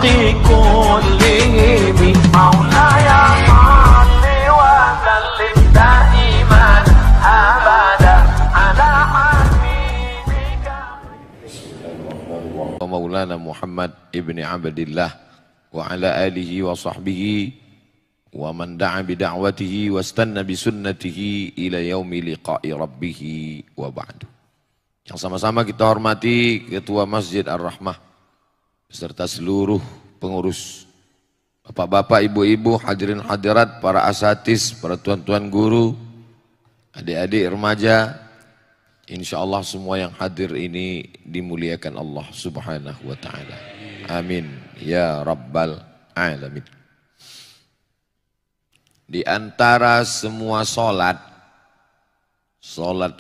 الخلق كلهم مولاي صل وسلم دائما أبدا على حبيبك ومولانا محمد ابن عبد الله وعلى آله وصحبه ومن دعا بدعوته واستنى بسنته إلى يوم لقاء ربه وبعد. Yang sama-sama kita hormati Ketua Masjid Ar-Rahmah beserta seluruh pengurus, bapak-bapak, ibu-ibu, hadirin hadirat, para asatiz, para tuan-tuan guru, adik-adik remaja, insya Allah semua yang hadir ini dimuliakan Allah Subhanahu wa ta'ala. Amin ya rabbal alamin. Di antara semua solat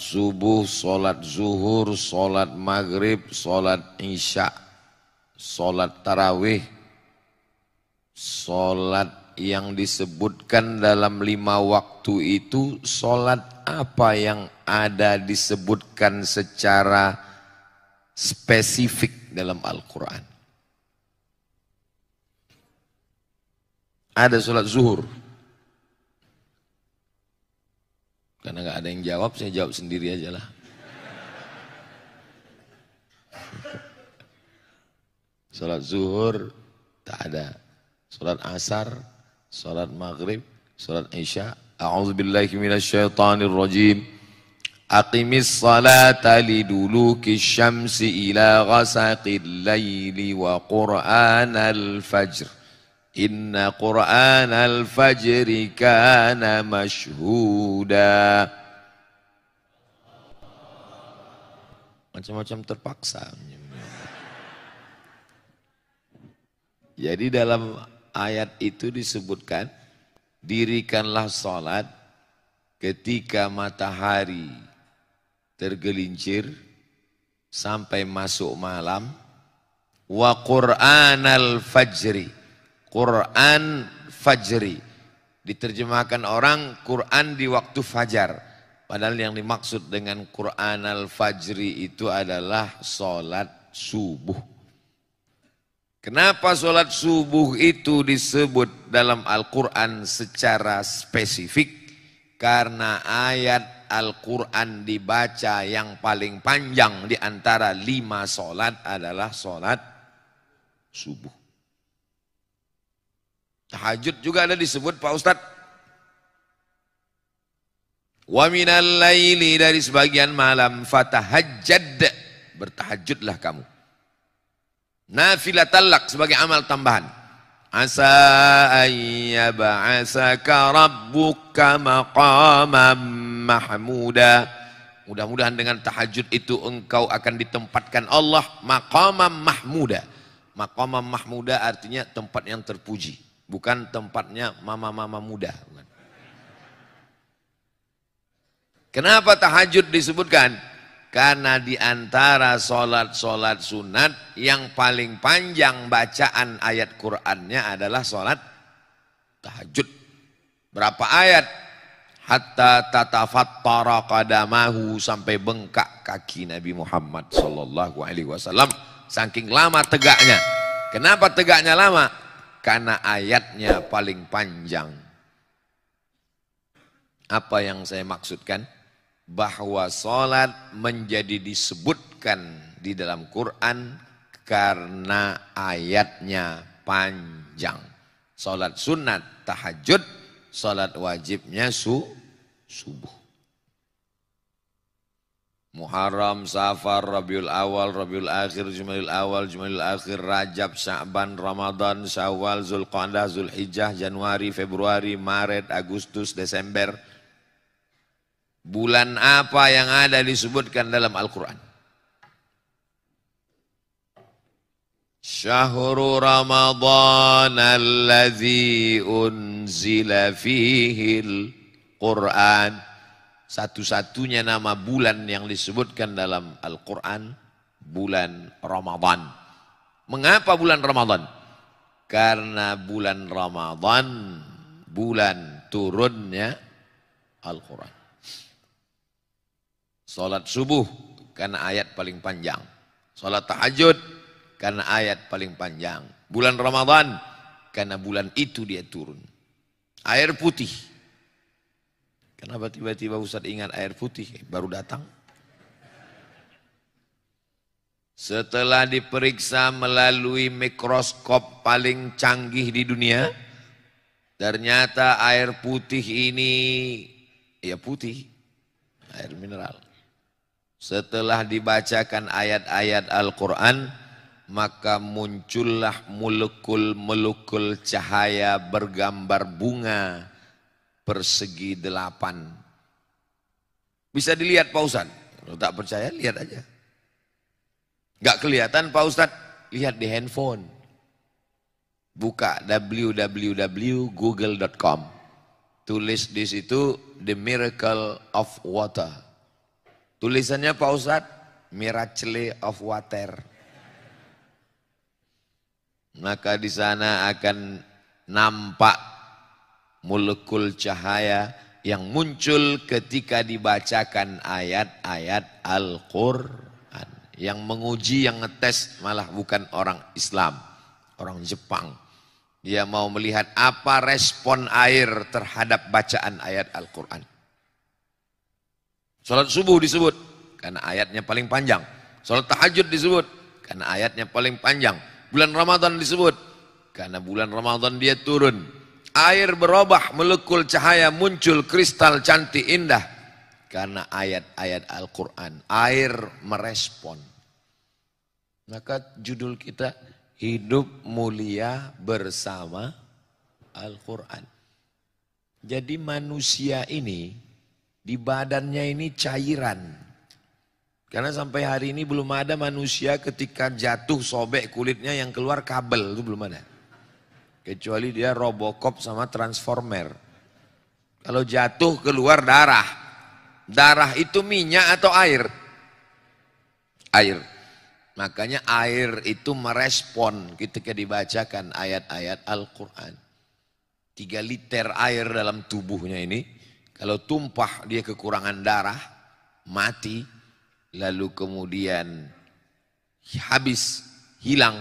subuh, solat zuhur, solat maghrib, solat isya, solat tarawih, solat yang disebutkan dalam 5 waktu itu, solat apa yang ada disebutkan secara spesifik dalam Al-Quran? Ada solat zuhur. Karena nggak ada yang jawab, saya jawab sendiri aja lah. Salat zuhur tak ada. Salat asar, salat maghrib, salat isya. A'udzubillahi minasyaitonir rajim. Aqimis salata liduluki syamsi ila ghasaqil laili wa qur'anal fajr. Inna qur'anal fajri kana mashhuda. Macam-macam terpaksa. Jadi dalam ayat itu disebutkan, dirikanlah salat ketika matahari tergelincir sampai masuk malam, wa qur'anal fajri. Quran fajri diterjemahkan orang Quran di waktu fajar, padahal yang dimaksud dengan Quran al-fajri itu adalah solat subuh. Kenapa solat subuh itu disebut dalam Al-Quran secara spesifik? Karena ayat Al-Quran dibaca yang paling panjang di antara 5 solat adalah solat subuh. Tahajud juga ada disebut Pak Ustadz. Wa minal laili, dari sebagian malam, fatahajjad, bertahajudlah kamu. Nafilatallak, sebagai amal tambahan. Asa ayyab'asaka rabbuka maqamam mahmuda. Mudah-mudahan dengan tahajud itu engkau akan ditempatkan Allah maqamam mahmuda. Maqamam mahmuda artinya tempat yang terpuji. Bukan tempatnya mama-mama muda. Bukan. Kenapa tahajud disebutkan? Karena di antara solat-solat sunat yang paling panjang bacaan ayat Qur'annya adalah solat tahajud. Berapa ayat? Hatta tatafattara qadamahu, sampai bengkak kaki Nabi Muhammad sallallahu alaihi wasallam. Saking lama tegaknya. Kenapa tegaknya lama? Karena ayatnya paling panjang. Apa yang saya maksudkan? Bahwa salat menjadi disebutkan di dalam Quran karena ayatnya panjang. Salat sunat tahajud, salat wajibnya subuh. Muharram, Safar, Rabiul Awal, Rabiul Akhir, Jumadil Awal, Jumadil Akhir, Rajab, Sya'ban, Ramadan, Syawal, Zulqa'dah, Zulhijjah, Januari, Februari, Maret, Agustus, Desember. Bulan apa yang ada disebutkan dalam Al-Quran? Syahrul Ramadan allazi unzila fihil Qur'an. Satu-satunya nama bulan yang disebutkan dalam Al-Quran, bulan Ramadan. Mengapa bulan Ramadan? Karena bulan Ramadan, bulan turunnya Al-Quran. Salat subuh, karena ayat paling panjang. Salat tahajud, karena ayat paling panjang. Bulan Ramadan, karena bulan itu dia turun. Air putih. Kenapa tiba-tiba Ustaz ingat air putih? Baru datang. Setelah diperiksa melalui mikroskop paling canggih di dunia, ternyata air putih ini, ya putih, air mineral. Setelah dibacakan ayat-ayat Al-Quran, maka muncullah molekul-molekul cahaya bergambar bunga persegi 8. Bisa dilihat Pak Ustadz. Kalau tak percaya lihat aja. Gak kelihatan Pak Ustadz, lihat di handphone. Buka www.google.com. Tulis di situ The Miracle of Water. Tulisannya Pak Ustadz, Miracle of Water. Maka di sana akan nampak molekul cahaya yang muncul ketika dibacakan ayat-ayat Al-Quran. Yang menguji, yang ngetes malah bukan orang Islam, orang Jepang. Dia mau melihat apa respon air terhadap bacaan ayat Al-Quran. Salat subuh disebut karena ayatnya paling panjang. Salat tahajud disebut karena ayatnya paling panjang. Bulan Ramadan disebut karena bulan Ramadan dia turun. Air berubah, molekul cahaya muncul, kristal cantik indah karena ayat-ayat Al-Quran. Air merespon. Maka judul kita hidup mulia bersama Al-Quran. Jadi manusia ini di badannya ini cairan. Karena sampai hari ini belum ada manusia ketika jatuh sobek kulitnya yang keluar kabel, itu belum ada. Kecuali dia Robocop sama Transformer. Kalau jatuh keluar darah. Darah itu minyak atau air? Air. Makanya air itu merespon ketika dibacakan ayat-ayat Al-Quran. 3 liter air dalam tubuhnya ini, kalau tumpah dia kekurangan darah, mati. Lalu kemudian habis, hilang,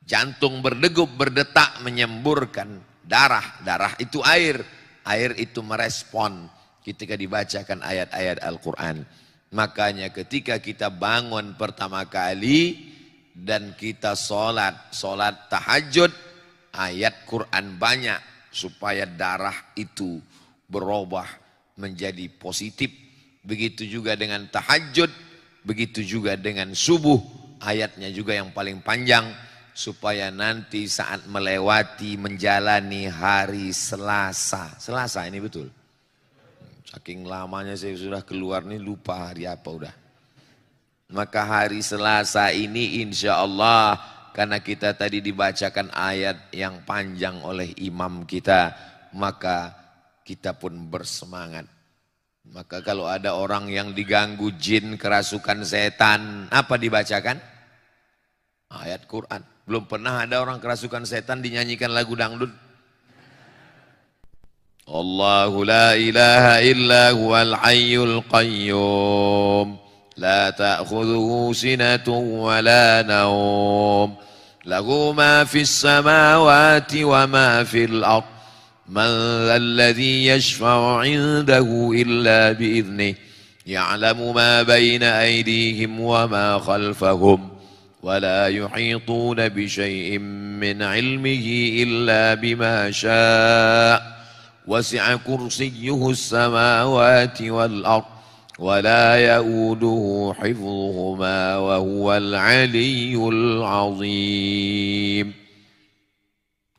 jantung berdegup, berdetak, menyemburkan darah. Darah itu air, air itu merespon ketika dibacakan ayat-ayat Al-Quran. Makanya ketika kita bangun pertama kali dan kita sholat tahajud, ayat Quran banyak supaya darah itu berubah menjadi positif. Begitu juga dengan tahajud, begitu juga dengan subuh, ayatnya juga yang paling panjang, supaya nanti saat melewati, menjalani hari Selasa. Selasa ini betul. Saking lamanya saya sudah keluar nih, lupa hari apa udah. Maka hari Selasa ini insya Allah, karena kita tadi dibacakan ayat yang panjang oleh imam kita, maka kita pun bersemangat. Maka kalau ada orang yang diganggu jin, kerasukan setan, apa dibacakan? Ayat Quran. Belum pernah ada orang kerasukan setan dinyanyikan lagu dangdut. Allahu la ilaha illa huwal hayyul qayyum. La ta'khudhuhu sinatun wa la nawm. Lahu ma fis samawati wa ma fil ardh. من ذا الذي يشفع عنده إلا بإذنه يعلم ما بين أيديهم وما خلفهم ولا يحيطون بشيء من علمه إلا بما شاء وسع كرسيه السماوات والأرض ولا يؤوده حفظهما وهو العلي العظيم.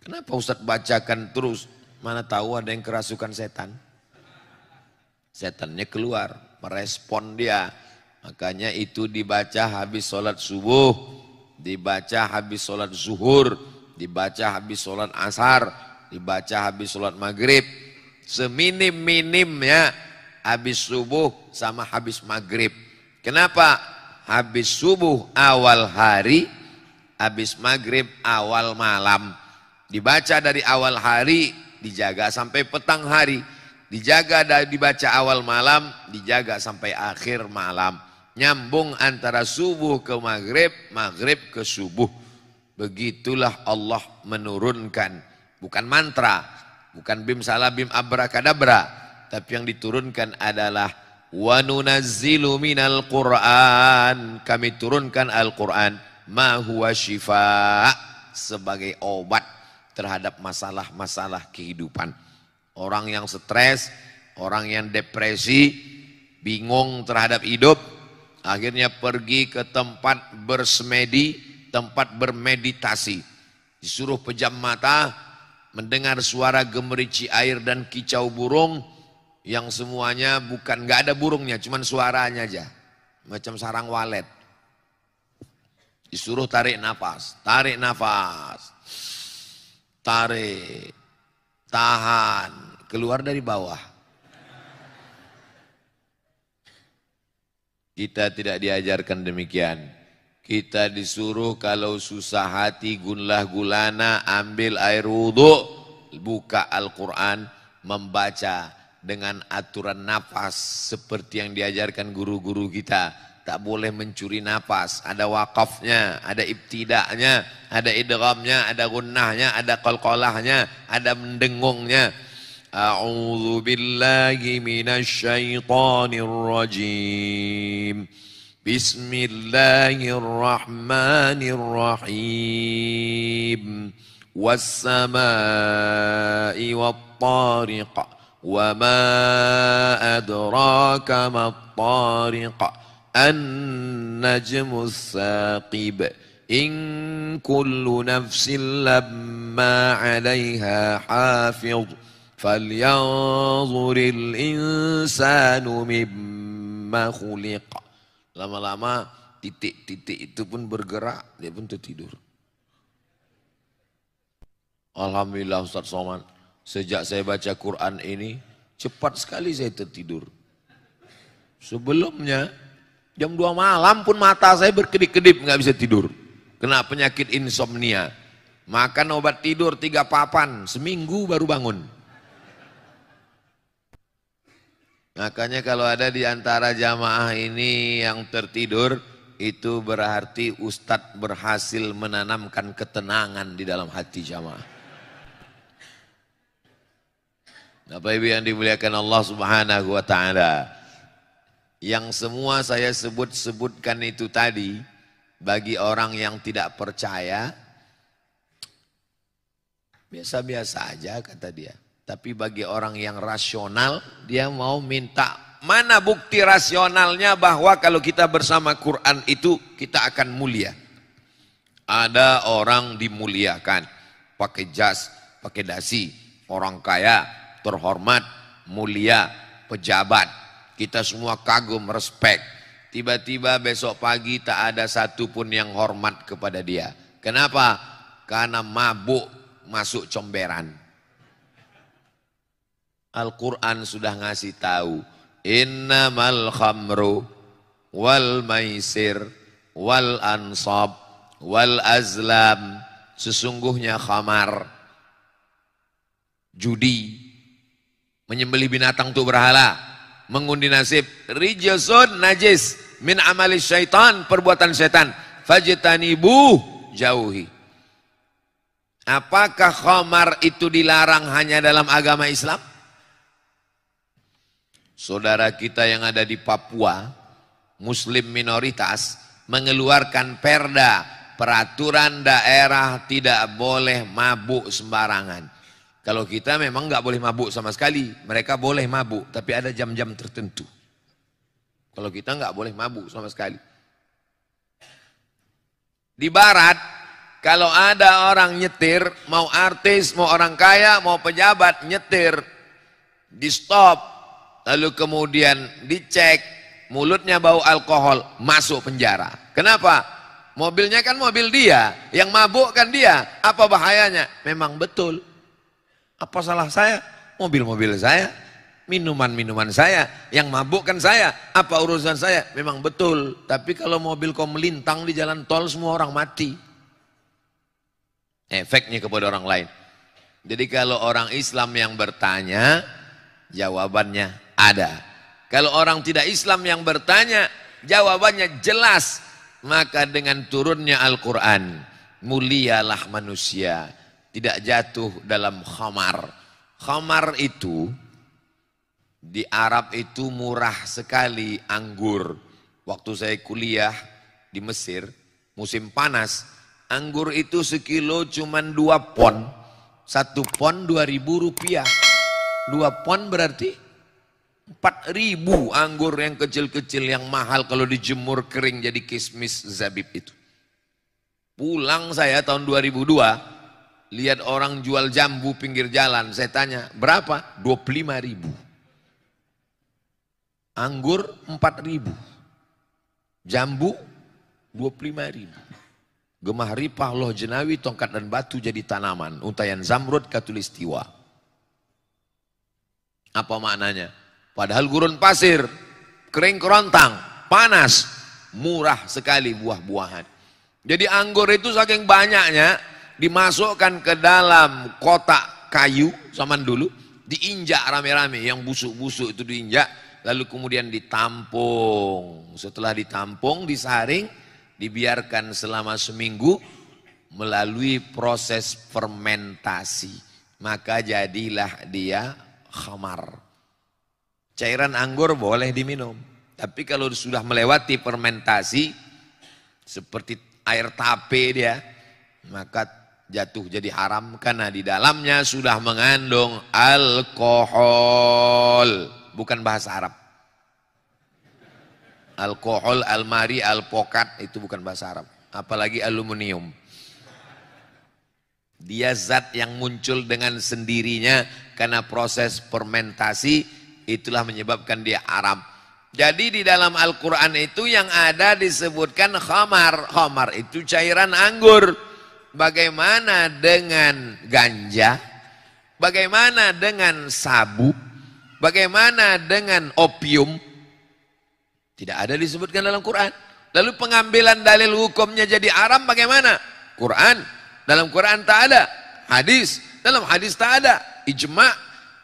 Kenapa Ustaz bacakan terus? Mana tahu ada yang kerasukan setan. Setannya keluar, merespon dia. Makanya itu dibaca habis sholat subuh, dibaca habis sholat zuhur, dibaca habis sholat asar, dibaca habis sholat maghrib. Seminim-minimnya habis subuh sama habis maghrib. Kenapa? Habis subuh awal hari, habis maghrib awal malam. Dibaca dari awal hari, dijaga sampai petang hari, dijaga dari dibaca awal malam, dijaga sampai akhir malam. Nyambung antara subuh ke maghrib, maghrib ke subuh. Begitulah Allah menurunkan, bukan mantra, bukan bim salah bim abrakadabra, tapi yang diturunkan adalah wa nunazzilu minal Qur'an, kami turunkan Al-Qur'an ma huwa syifa, sebagai obat terhadap masalah-masalah kehidupan. Orang yang stres, orang yang depresi, bingung terhadap hidup, akhirnya pergi ke tempat bersemedi, tempat bermeditasi. Disuruh pejam mata, mendengar suara gemerici air dan kicau burung, yang semuanya bukan, nggak ada burungnya, cuman suaranya aja. Macam sarang walet. Disuruh tarik nafas, tarik, tahan, keluar dari bawah. Kita tidak diajarkan demikian. Kita disuruh kalau susah hati gunlah gulana, ambil air wudhu, buka Al-Quran, membaca dengan aturan nafas seperti yang diajarkan guru-guru kita. Tak boleh mencuri nafas, ada wakafnya, ada ibtidaknya, ada idghamnya, ada gunnahnya, ada qalqalahnya, ada mendengungnya. A'udzu billahi minasyaitonir rajim. Bismillahirrahmanirrahim. Was-samaa'i wat-tariq. Wa ma adraka mat-tariq. An-najmus saqib. In kullu nafsin lamma 'alaiha hafidh. Falyanzuril insanu mimma khuliq. Lama-lama titik-titik itu pun bergerak, dia pun tertidur. Alhamdulillah Ustaz Somad, sejak saya baca Quran ini, cepat sekali saya tertidur. Sebelumnya, jam 2 malam pun mata saya berkedip-kedip, nggak bisa tidur. Kena penyakit insomnia. Makan obat tidur 3 papan, seminggu baru bangun. Makanya kalau ada di antara jamaah ini yang tertidur, itu berarti Ustadz berhasil menanamkan ketenangan di dalam hati jamaah. Bapak Ibu yang dimuliakan Allah Subhanahu wa Ta'ala, yang semua saya sebutkan itu tadi, bagi orang yang tidak percaya, biasa-biasa aja kata dia. Tapi bagi orang yang rasional, dia mau minta, mana bukti rasionalnya bahwa kalau kita bersama Quran itu kita akan mulia. Ada orang dimuliakan, pakai jas, pakai dasi, orang kaya, terhormat, mulia, pejabat. Kita semua kagum, respek. Tiba-tiba besok pagi tak ada satupun yang hormat kepada dia. Kenapa? Karena mabuk masuk comberan. Al-Quran sudah ngasih tahu, innamal khamru wal maisir wal ansab wal azlam, sesungguhnya khamar, judi, menyembelih binatang untuk berhala, mengundi nasib, rijsun najis min amali syaitan, perbuatan syaitan, fajtanibuh, jauhi. Apakah khamar itu dilarang hanya dalam agama Islam? Saudara kita yang ada di Papua, Muslim minoritas, mengeluarkan perda, peraturan daerah tidak boleh mabuk sembarangan. Kalau kita memang nggak boleh mabuk sama sekali, mereka boleh mabuk, tapi ada jam-jam tertentu. Kalau kita nggak boleh mabuk sama sekali. Di Barat, kalau ada orang nyetir, mau artis, mau orang kaya, mau pejabat nyetir, di stop. Lalu kemudian dicek, mulutnya bau alkohol, masuk penjara. Kenapa? Mobilnya kan mobil dia, yang mabuk kan dia. Apa bahayanya? Memang betul. Apa salah saya? Mobil-mobil saya, minuman-minuman saya, yang mabuk kan saya. Apa urusan saya? Memang betul. Tapi kalau mobil kau melintang di jalan tol, semua orang mati. Efeknya kepada orang lain. Jadi kalau orang Islam yang bertanya, jawabannya ada. Kalau orang tidak Islam yang bertanya, jawabannya jelas. Maka dengan turunnya Al-Quran, mulialah manusia, tidak jatuh dalam khamar. Khamar itu di Arab itu murah sekali anggur. Waktu saya kuliah di Mesir, musim panas, anggur itu sekilo cuman 2 pon. 1 pon 2.000 rupiah. 2 pon berarti 4.000 anggur yang kecil-kecil yang mahal kalau dijemur kering jadi kismis zabib itu. Pulang saya tahun 2002, lihat orang jual jambu pinggir jalan, saya tanya, berapa? 25.000. Anggur 4.000. Jambu 25.000. Gemah ripah loh jenawi, tongkat dan batu jadi tanaman. Untayan zamrud katulistiwa. Apa maknanya? Padahal gurun pasir, kering kerontang, panas, murah sekali buah-buahan. Jadi anggur itu saking banyaknya, dimasukkan ke dalam kotak kayu zaman dulu, diinjak rame-rame, yang busuk-busuk itu diinjak, lalu kemudian ditampung. Setelah ditampung, disaring, dibiarkan selama seminggu melalui proses fermentasi. Maka jadilah dia khamar. Cairan anggur boleh diminum. Tapi kalau sudah melewati fermentasi, seperti air tape dia, maka jatuh jadi haram karena di dalamnya sudah mengandung alkohol. Bukan bahasa Arab. Alkohol, almari, alpokat itu bukan bahasa Arab. Apalagi aluminium. Dia zat yang muncul dengan sendirinya karena proses fermentasi, itulah menyebabkan dia haram. Jadi di dalam Al-Quran itu yang ada disebutkan khamar. Khamar itu cairan anggur. Bagaimana dengan ganja? Bagaimana dengan sabu? Bagaimana dengan opium? Tidak ada disebutkan dalam Quran. Lalu pengambilan dalil hukumnya jadi haram bagaimana? Quran. Dalam Quran tak ada. Hadis. Dalam hadis tak ada. Ijma'.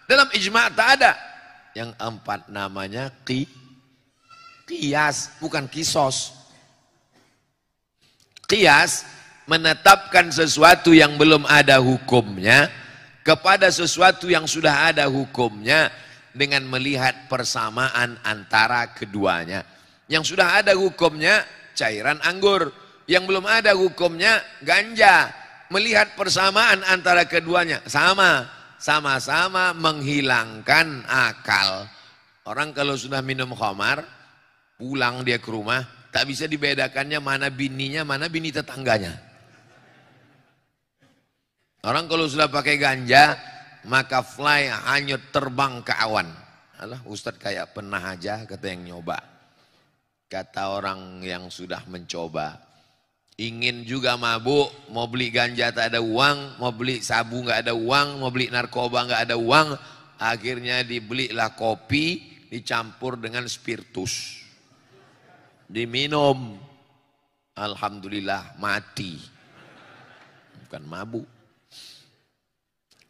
Dalam ijma' tak ada. Yang 4 namanya qiyas, bukan kisos. Qiyas menetapkan sesuatu yang belum ada hukumnya kepada sesuatu yang sudah ada hukumnya dengan melihat persamaan antara keduanya. Yang sudah ada hukumnya cairan anggur, yang belum ada hukumnya ganja. Melihat persamaan antara keduanya, sama-sama menghilangkan akal. Orang kalau sudah minum khamar, pulang dia ke rumah, tak bisa dibedakannya mana bininya, mana bini tetangganya. Orang kalau sudah pakai ganja, maka fly hanyut terbang ke awan. Alah, Ustadz kayak pernah aja, kata yang nyoba. Kata orang yang sudah mencoba, ingin juga mabuk, mau beli ganja tak ada uang, mau beli sabu nggak ada uang, mau beli narkoba nggak ada uang, akhirnya dibelilah kopi dicampur dengan spiritus. Diminum, alhamdulillah mati, bukan mabuk.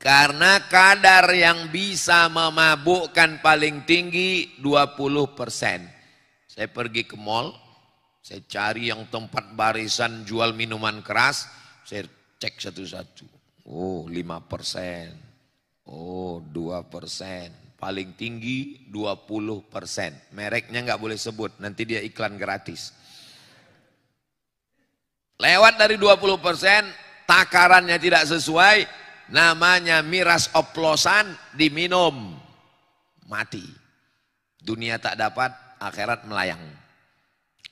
Karena kadar yang bisa memabukkan paling tinggi 20%. Saya pergi ke mall, saya cari yang tempat barisan jual minuman keras, saya cek satu-satu. Oh 5%, oh 2%, paling tinggi 20%. Mereknya nggak boleh sebut, nanti dia iklan gratis. Lewat dari 20%, takarannya tidak sesuai, namanya miras oplosan, diminum, mati. Dunia tak dapat, akhirat melayang.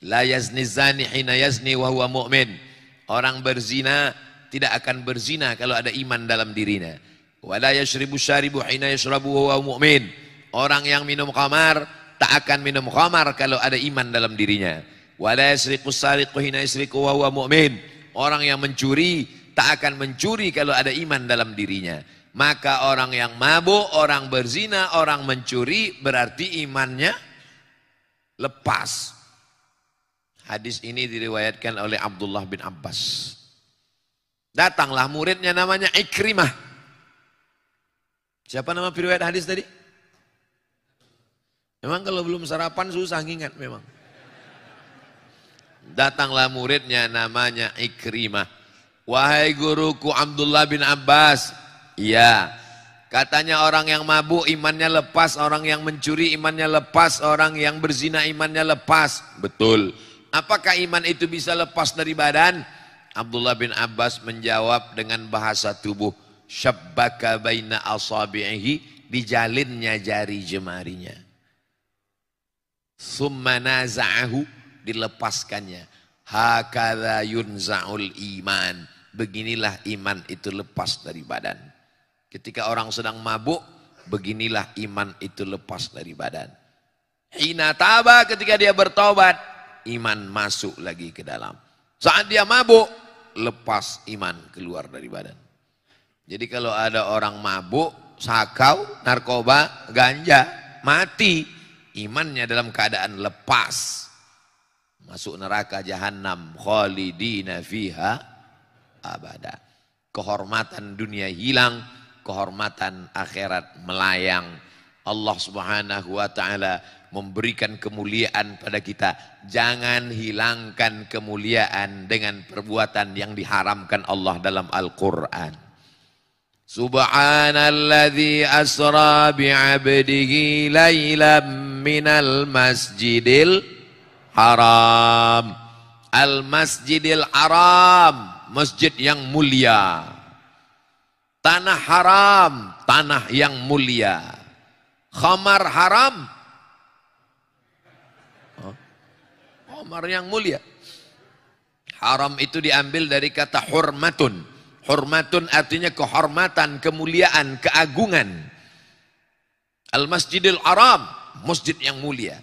La yazni zani hina yazni wa huwa mu'min. Orang berzina tidak akan berzina kalau ada iman dalam dirinya. Wa la yashribu syaribu hina yashrabu wa huwa mu'min. Orang yang minum khamar tak akan minum khamar kalau ada iman dalam dirinya. Wa la yasriqu sariqu hina yasriqu wa huwa mu'min. Orang yang mencuri tak akan mencuri kalau ada iman dalam dirinya. Maka orang yang mabuk, orang berzina, orang mencuri berarti imannya lepas. Hadis ini diriwayatkan oleh Abdullah bin Abbas. Datanglah muridnya namanya Ikrimah. Siapa nama periwayat hadis tadi? Memang kalau belum sarapan susah ngingat memang. Datanglah muridnya namanya Ikrimah. Wahai guruku Abdullah bin Abbas, iya, katanya orang yang mabuk imannya lepas, orang yang mencuri imannya lepas, orang yang berzina imannya lepas. Betul. Apakah iman itu bisa lepas dari badan? Abdullah bin Abbas menjawab dengan bahasa tubuh, syabbaka baina asabi'ihi, dijalinnya jari jemarinya. Summa naza'ahu, dilepaskannya. Hakadha yunza'ul iman, beginilah iman itu lepas dari badan. Ketika orang sedang mabuk, beginilah iman itu lepas dari badan. Hina taba, ketika dia bertobat, iman masuk lagi ke dalam. Saat dia mabuk, lepas iman keluar dari badan. Jadi kalau ada orang mabuk, sakau, narkoba, ganja, mati, imannya dalam keadaan lepas. Masuk neraka jahanam, khalidina fiha abada. Kehormatan dunia hilang, kehormatan akhirat melayang. Allah Subhanahu wa taala memberikan kemuliaan pada kita. Jangan hilangkan kemuliaan dengan perbuatan yang diharamkan Allah dalam Al-Qur'an. Subhanalladzi asra bi'abdihi laylan minal masjidil haram. Al-masjidil haram, masjid yang mulia. Tanah haram, tanah yang mulia. Khamar haram, khamar yang mulia. Haram itu diambil dari kata hurmatun. Hurmatun artinya kehormatan, kemuliaan, keagungan. Al-masjidil haram, masjid yang mulia.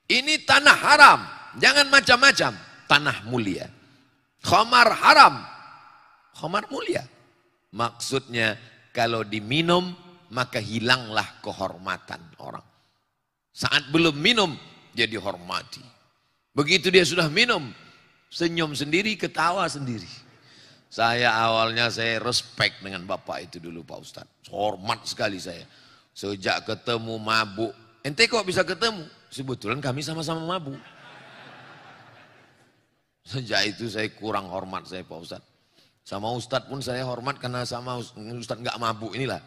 Ini tanah haram, jangan macam-macam, tanah mulia. Khamar haram, khamar mulia. Maksudnya kalau diminum maka hilanglah kehormatan orang. Saat belum minum dia dihormati. Begitu dia sudah minum, senyum sendiri, ketawa sendiri. Saya awalnya saya respect dengan bapak itu dulu Pak Ustadz. Hormat sekali saya. Sejak ketemu mabuk. Ente kok bisa ketemu? Sebetulnya kami sama-sama mabuk. Sejak itu saya kurang hormat saya Pak Ustadz. Sama Ustadz pun saya hormat karena sama Ustadz nggak mabuk inilah.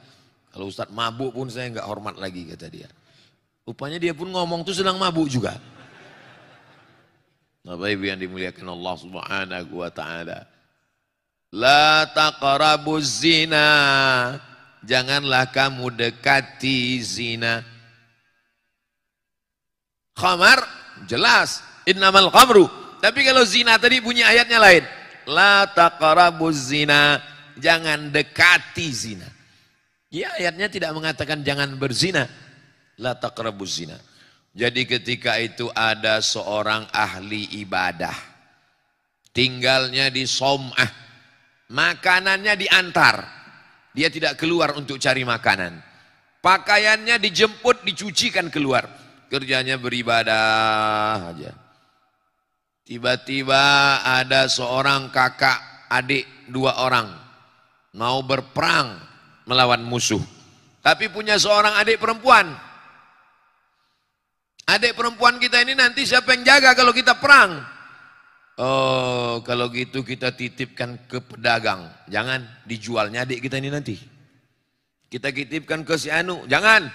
Kalau Ustadz mabuk pun saya nggak hormat lagi kata dia. Rupanya dia pun ngomong tuh sedang mabuk juga. Bapak Ibu yang dimuliakan Allah Subhanahu wa taala. La taqrabuz zina. Janganlah kamu dekati zina. Khamar jelas innamal khamru. Tapi kalau zina tadi bunyi ayatnya lain. La taqrabuz zina. Jangan dekati zina. Ya ayatnya tidak mengatakan jangan berzina. La taqrabuz zina. Jadi ketika itu ada seorang ahli ibadah. Tinggalnya di Som'ah. Makanannya diantar. Dia tidak keluar untuk cari makanan. Pakaiannya dijemput, dicucikan keluar. Kerjanya beribadah aja. Tiba-tiba ada seorang kakak, adik, 2 orang. Mau berperang melawan musuh. Tapi punya seorang adik perempuan. Adik perempuan kita ini nanti siapa yang jaga kalau kita perang? Oh, kalau gitu kita titipkan ke pedagang. Jangan, dijualnya adik kita ini nanti. Kita titipkan ke si Anu. Jangan,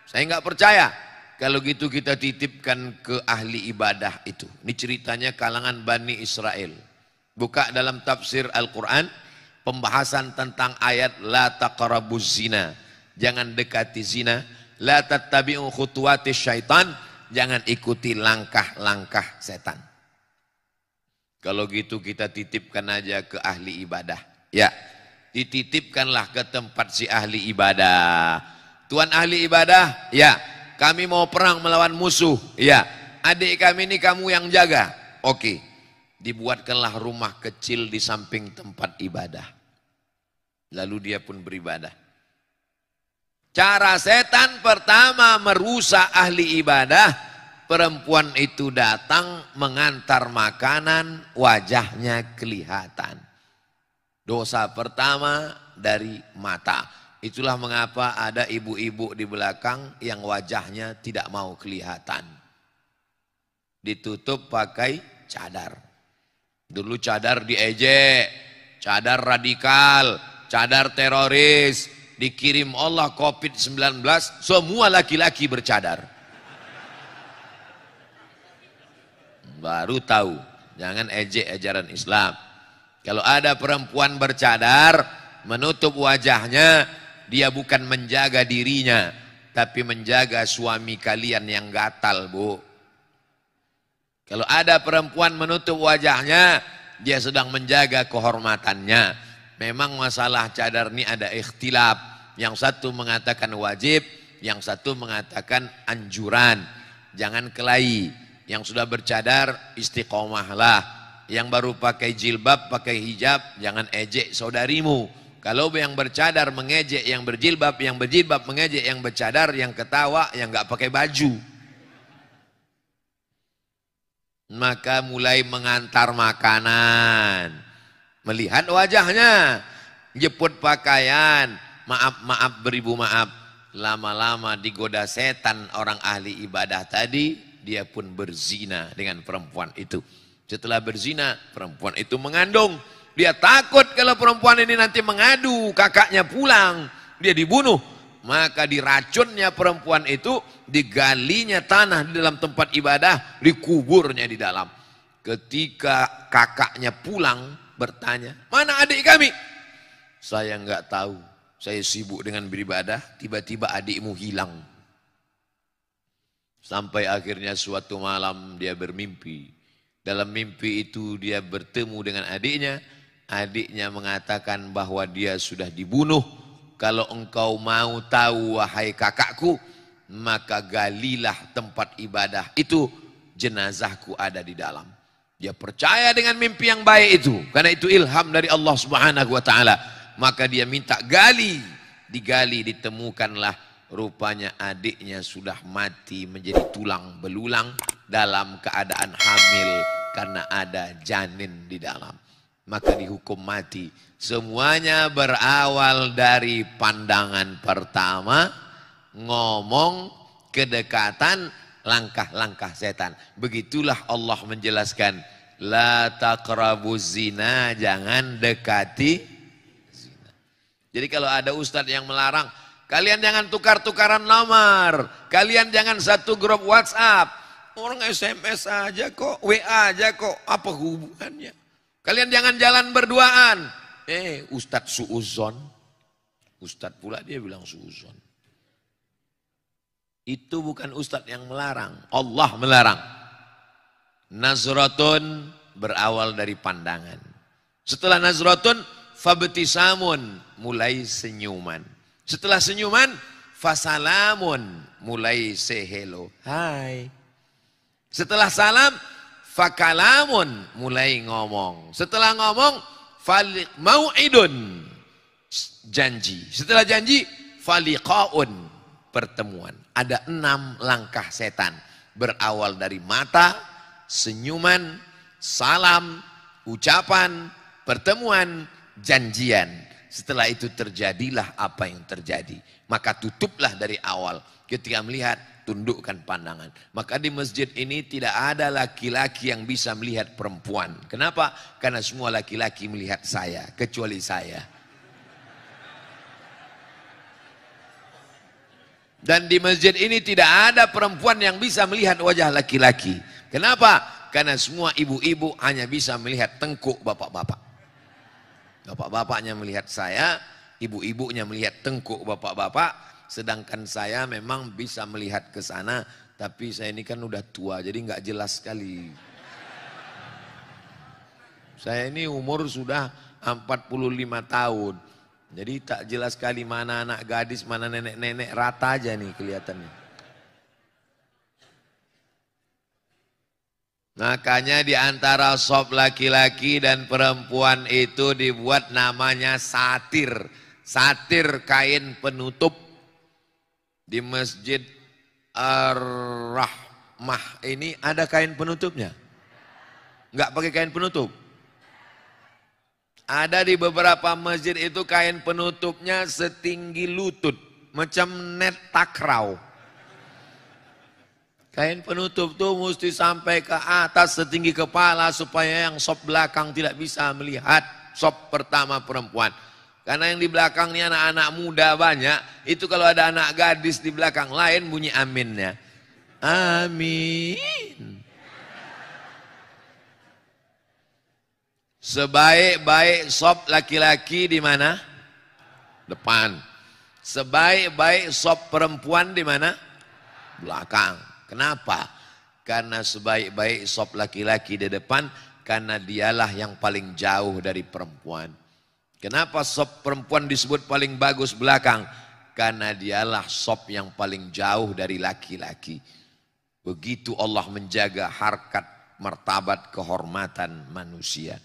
saya nggak percaya. Kalau gitu kita titipkan ke ahli ibadah itu. Ini ceritanya kalangan Bani Israel. Buka dalam tafsir Al-Quran. Pembahasan tentang ayat La taqrabuz zina. Jangan dekati zina. La tattabi'u khutuwatis syaitan. Jangan ikuti langkah-langkah setan. Kalau gitu kita titipkan aja ke ahli ibadah. Ya, dititipkanlah ke tempat si ahli ibadah. Tuan ahli ibadah, ya, kami mau perang melawan musuh. Ya, adik kami ini kamu yang jaga. Oke, dibuatkanlah rumah kecil di samping tempat ibadah. Lalu dia pun beribadah. Cara setan pertama merusak ahli ibadah. Perempuan itu datang mengantar makanan, wajahnya kelihatan. Dosa pertama dari mata. Itulah mengapa ada ibu-ibu di belakang yang wajahnya tidak mau kelihatan. Ditutup pakai cadar. Dulu cadar diejek. cadar radikal, cadar teroris, dikirim Allah COVID-19, semua laki-laki bercadar. Baru tahu, jangan ejek ajaran Islam. Kalau ada perempuan bercadar, menutup wajahnya, dia bukan menjaga dirinya, tapi menjaga suami kalian yang gatal, Bu. Kalau ada perempuan menutup wajahnya, dia sedang menjaga kehormatannya. Memang masalah cadar ini ada ikhtilaf. Yang satu mengatakan wajib, yang satu mengatakan anjuran. Jangan kelahi. Yang sudah bercadar, istiqomahlah. Yang baru pakai jilbab, pakai hijab, jangan ejek saudarimu. Kalau yang bercadar mengejek yang berjilbab mengejek yang bercadar, yang ketawa, yang nggak pakai baju. Maka mulai mengantar makanan. Melihat wajahnya, jemput pakaian, maaf beribu maaf, lama-lama digoda setan orang ahli ibadah tadi, dia pun berzina dengan perempuan itu. Setelah berzina, perempuan itu mengandung. Dia takut kalau perempuan ini nanti mengadu, kakaknya pulang, dia dibunuh. Maka diracunnya perempuan itu, digalinya tanah di dalam tempat ibadah, dikuburnya di dalam. Ketika kakaknya pulang, bertanya, mana adik kami? Saya enggak tahu, saya sibuk dengan beribadah, tiba-tiba adikmu hilang. Sampai akhirnya suatu malam dia bermimpi. Dalam mimpi itu dia bertemu dengan adiknya. Adiknya mengatakan bahwa dia sudah dibunuh. Kalau engkau mau tahu wahai kakakku, maka galilah tempat ibadah itu, jenazahku ada di dalam. Dia percaya dengan mimpi yang baik itu, karena itu ilham dari Allah Subhanahu wa taala. Maka dia minta gali, digali, ditemukanlah rupanya adiknya sudah mati menjadi tulang belulang dalam keadaan hamil karena ada janin di dalam. Maka dihukum mati. Semuanya berawal dari pandangan pertama, ngomong, kedekatan, langkah-langkah setan. Begitulah Allah menjelaskan, la taqrabuz zina, jangan dekati zina. Jadi kalau ada ustadz yang melarang, kalian jangan tukar-tukaran nomor, kalian jangan satu grup WhatsApp, orang SMS aja kok, WA aja kok, apa hubungannya? Kalian jangan jalan berduaan. Ustadz suuzon, ustadz pula dia bilang suuzon. Itu bukan ustadz yang melarang, Allah melarang. Nazratun berawal dari pandangan. Setelah nazratun, fabtisamun, mulai senyuman. Setelah senyuman, fasalamun, mulai say hello, hai. Setelah salam, fakalamun, mulai ngomong. Setelah ngomong, mau'idun, janji. Setelah janji, faliqaun, pertemuan. Ada 6 langkah setan. Berawal dari mata, senyuman, salam, ucapan, pertemuan, janjian. Setelah itu terjadilah apa yang terjadi. Maka tutuplah dari awal. Ketika melihat, tundukkan pandangan. Maka di masjid ini tidak ada laki-laki yang bisa melihat perempuan. Kenapa? Karena semua laki-laki melihat saya, kecuali saya. Dan di masjid ini tidak ada perempuan yang bisa melihat wajah laki-laki. Kenapa? Karena semua ibu-ibu hanya bisa melihat tengkuk bapak-bapak. Bapak-bapaknya melihat saya, ibu-ibunya melihat tengkuk bapak-bapak. Sedangkan saya memang bisa melihat ke sana, tapi saya ini kan udah tua, jadi nggak jelas sekali. Saya ini umur sudah 45 tahun. Jadi tak jelas sekali mana anak gadis, mana nenek-nenek, rata aja nih kelihatannya. Makanya di antara sop laki-laki dan perempuan itu dibuat namanya satir. Satir kain penutup. Di Masjid Ar-Rahmah ini ada kain penutupnya? Enggak pakai kain penutup? Ada di beberapa masjid itu kain penutupnya setinggi lutut, macam net takraw. Kain penutup tuh mesti sampai ke atas setinggi kepala supaya yang sop belakang tidak bisa melihat. sop pertama perempuan. Karena yang di belakang ini anak-anak muda banyak, itu kalau ada anak gadis di belakang lain bunyi aminnya. Amin. Sebaik-baik sop laki-laki di mana? Depan. Sebaik-baik sop perempuan di mana? Belakang. Kenapa? Karena sebaik-baik sop laki-laki di depan, karena dialah yang paling jauh dari perempuan. Kenapa sop perempuan disebut paling bagus belakang? Karena dialah sop yang paling jauh dari laki-laki. Begitu Allah menjaga harkat, martabat, kehormatan manusia.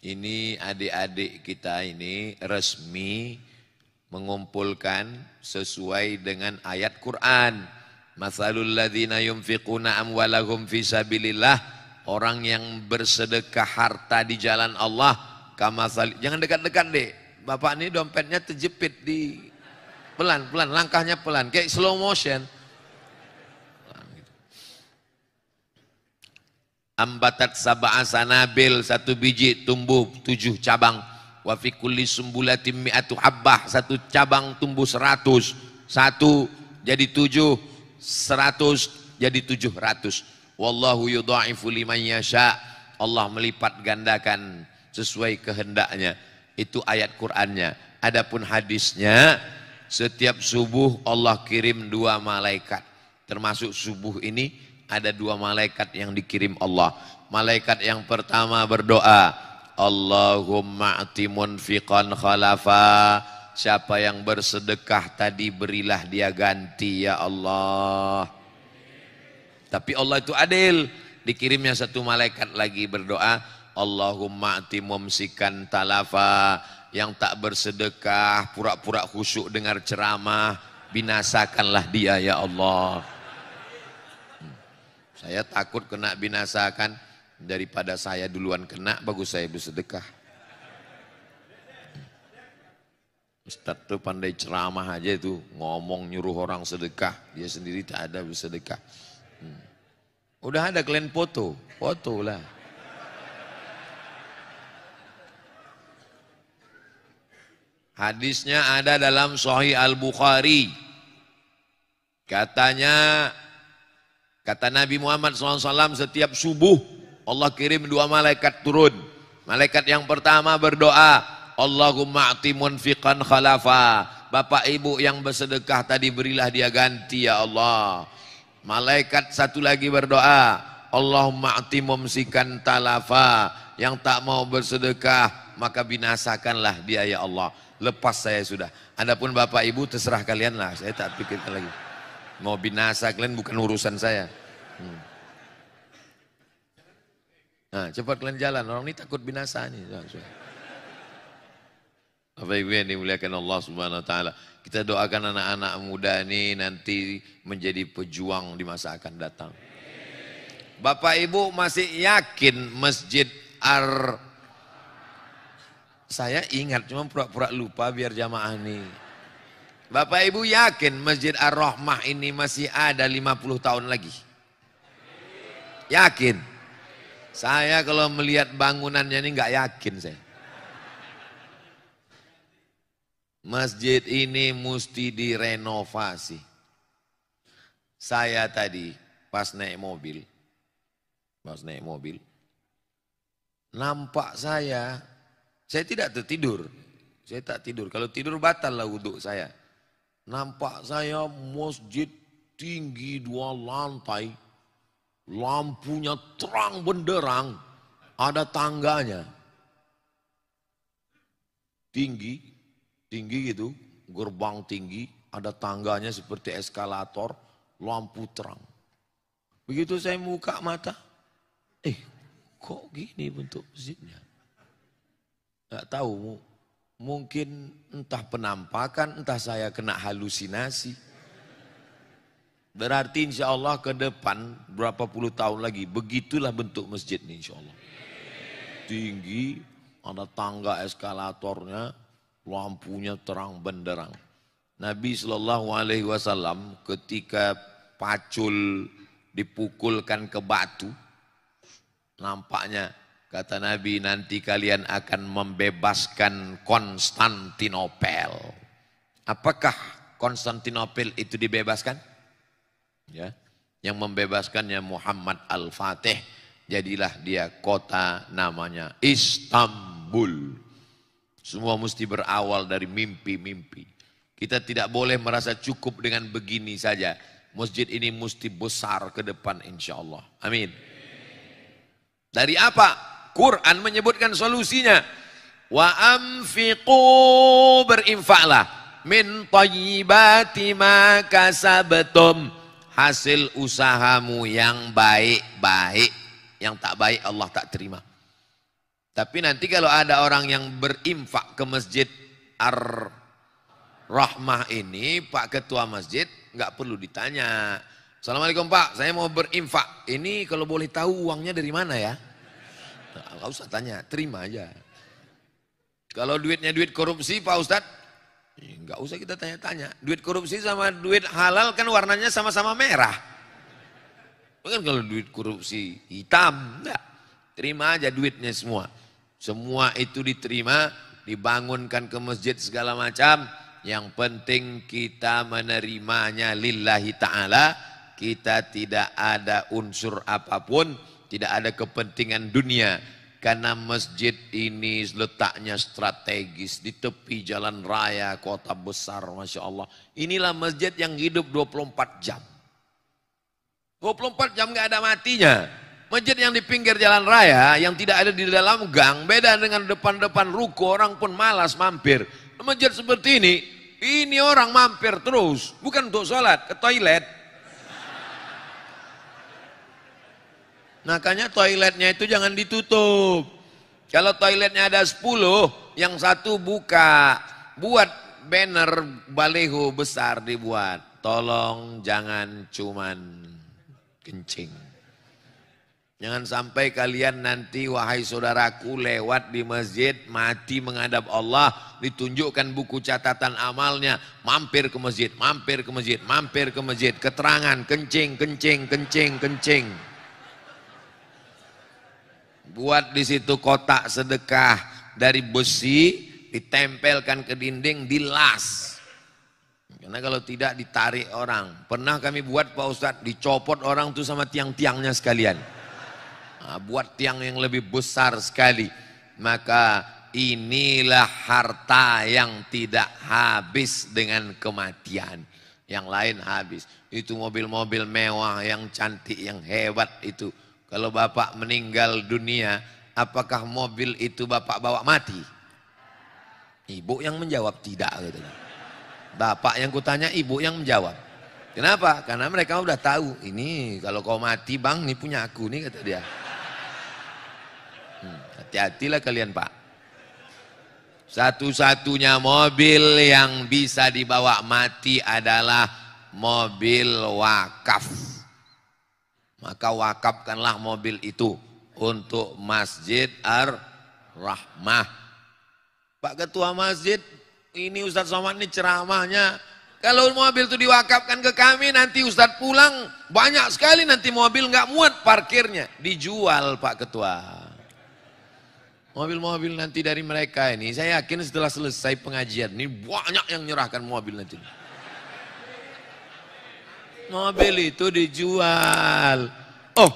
Ini adik-adik kita ini resmi mengumpulkan sesuai dengan ayat Quran. Matsalul ladzina yunfiquna amwalahum fi sabilillah, orang yang bersedekah harta di jalan Allah. Jangan dekat-dekat deh. Bapak ini dompetnya terjepit di pelan-pelan, langkahnya pelan, kayak slow motion. Ambatat sab'a sanabil, satu biji tumbuh 7 cabang. Wa fi kulli sumbulatin mi'atu habbah, satu cabang tumbuh 100. Satu jadi 7, 100 jadi 700. Wallahu yudha'ifu liman yasha. Allah melipat gandakan sesuai kehendaknya. Itu ayat Qur'annya. Adapun hadisnya, setiap subuh Allah kirim 2 malaikat. Termasuk subuh ini ada 2 malaikat yang dikirim Allah. Malaikat yang pertama berdoa, Allahumma ati munfiqan khalafa. Siapa yang bersedekah tadi berilah dia ganti ya Allah. Tapi Allah itu adil. Dikirimnya 1 malaikat lagi berdoa, Allahumma ati mumsikan talafa. Yang tak bersedekah, pura-pura khusyuk dengar ceramah, binasakanlah dia ya Allah. Saya takut kena binasakan, daripada saya duluan kena, bagus saya bersedekah. Ustadz tuh pandai ceramah aja tuh, ngomong nyuruh orang sedekah, dia sendiri tak ada bersedekah. Udah ada kalian foto lah. Hadisnya ada dalam Sahih Al-Bukhari. Katanya, kata Nabi Muhammad SAW, setiap subuh Allah kirim 2 malaikat turun. Malaikat yang pertama berdoa, Allahumma a'ti munfiqan khalafa. Bapak ibu yang bersedekah tadi berilah dia ganti ya Allah. Malaikat satu lagi berdoa, Allahumma a'ti mumsikan talafa. Yang tak mau bersedekah maka binasakanlah dia ya Allah. Lepas saya sudah. Adapun bapak ibu terserah kalian lah, saya tak pikirkan lagi. Mau binasa kalian bukan urusan saya. Nah, cepat kalian jalan, orang ini takut binasa nih. Bapak ibu yang dimuliakan Allah Subhanahu wa taala, kita doakan anak-anak muda ini nanti menjadi pejuang di masa akan datang. Bapak ibu masih yakin masjid saya ingat, cuma pura-pura lupa biar jamaah nih. Bapak ibu yakin Masjid Ar-Rahmah ini masih ada 50 tahun lagi? Yakin? Saya kalau melihat bangunannya ini nggak yakin saya. Masjid ini mesti direnovasi. Saya tadi pas naik mobil, nampak saya tidak tertidur. Saya tak tidur. Kalau tidur batal lah wudhu saya. Nampak saya masjid tinggi 2 lantai. Lampunya terang benderang. Ada tangganya. Tinggi gitu. Gerbang tinggi. Ada tangganya seperti eskalator. Lampu terang. Begitu saya buka mata. Kok gini bentuk masjidnya? Gak tahu, mungkin entah penampakan, entah saya kena halusinasi. Berarti insya Allah ke depan berapa puluh tahun lagi, begitulah bentuk masjid ini insya Allah. Tinggi, ada tangga eskalatornya, lampunya terang benderang. Nabi SAW ketika pacul dipukulkan ke batu, nampaknya Kata Nabi, nanti kalian akan membebaskan Konstantinopel. Apakah Konstantinopel itu dibebaskan? Ya, yang membebaskannya Muhammad Al-Fatih. Jadilah dia kota namanya Istanbul. Semua mesti berawal dari mimpi-mimpi. Kita tidak boleh merasa cukup dengan begini saja. Masjid ini mesti besar ke depan insya Allah. Amin. Dari apa? Quran menyebutkan solusinya. Wa anfiqu, berinfaklah. Min thayyibati ma kasabtum, hasil usahamu yang baik-baik. Yang tak baik Allah tak terima. Tapi nanti kalau ada orang yang berinfak ke masjid Ar-Rahmah ini, Pak Ketua Masjid nggak perlu ditanya. Assalamualaikum Pak, saya mau berinfak. Ini kalau boleh tahu uangnya dari mana ya? Nggak usah tanya, terima aja. Kalau duitnya duit korupsi Pak Ustadz, nggak usah kita tanya-tanya. Duit korupsi sama duit halal kan warnanya sama-sama merah. Bukan kalau duit korupsi hitam, enggak. Terima aja duitnya semua. Semua itu diterima, dibangunkan ke masjid segala macam. Yang penting kita menerimanya lillahi ta'ala. Kita tidak ada unsur apapun, tidak ada kepentingan dunia. Karena masjid ini letaknya strategis di tepi jalan raya kota besar, Masya Allah. Inilah masjid yang hidup 24 jam. 24 jam nggak ada matinya. Masjid yang di pinggir jalan raya, yang tidak ada di dalam gang, beda dengan depan-depan ruko, orang pun malas mampir. Masjid seperti ini orang mampir terus, bukan untuk sholat, ke toilet. Makanya toiletnya itu jangan ditutup. Kalau toiletnya ada 10, yang satu buka, buat banner baleho besar dibuat. Tolong jangan cuman kencing. Jangan sampai kalian nanti wahai saudaraku lewat di masjid mati menghadap Allah, ditunjukkan buku catatan amalnya, mampir ke masjid, mampir ke masjid, mampir ke masjid, keterangan kencing, kencing, kencing, kencing. Buat di situ kotak sedekah dari besi, ditempelkan ke dinding, dilas. Karena kalau tidak ditarik orang. Pernah kami buat Pak Ustadz, dicopot orang tuh sama tiang-tiangnya sekalian. Nah, buat tiang yang lebih besar sekali. Maka inilah harta yang tidak habis dengan kematian. Yang lain habis. Itu mobil-mobil mewah yang cantik, yang hebat itu. Kalau Bapak meninggal dunia, apakah mobil itu Bapak bawa mati? Ibu yang menjawab tidak katanya. Bapak yang kutanya, ibu yang menjawab. Kenapa? Karena mereka udah tahu. Ini kalau kau mati bang, ini punya aku nih kata dia. Hati-hatilah kalian Pak. Satu-satunya mobil yang bisa dibawa mati adalah mobil wakaf. Maka wakafkanlah mobil itu untuk Masjid Ar-Rahmah. Pak Ketua Masjid, ini Ustadz Somad ini ceramahnya. Kalau mobil itu diwakafkan ke kami, nanti Ustadz pulang banyak sekali nanti mobil nggak muat parkirnya, dijual Pak Ketua. Mobil-mobil nanti dari mereka ini, saya yakin setelah selesai pengajian ini banyak yang nyerahkan mobil nanti. Mobil itu dijual. Oh,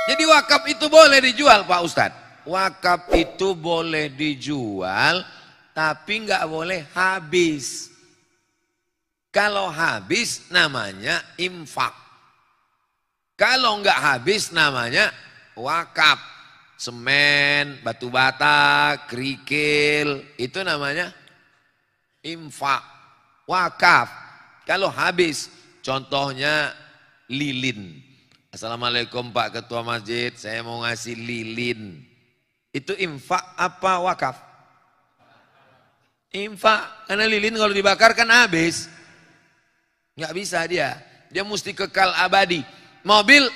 jadi wakaf itu boleh dijual Pak Ustadz. Wakaf itu boleh dijual, tapi nggak boleh habis. Kalau habis namanya infak. Kalau nggak habis namanya wakaf. Semen, batu bata, kerikil, itu namanya infak. Wakaf. Kalau habis, contohnya lilin. Assalamualaikum Pak Ketua Masjid, saya mau ngasih lilin. Itu infak apa wakaf? Infak, karena lilin kalau dibakar kan habis. Nggak bisa dia mesti kekal abadi. Mobil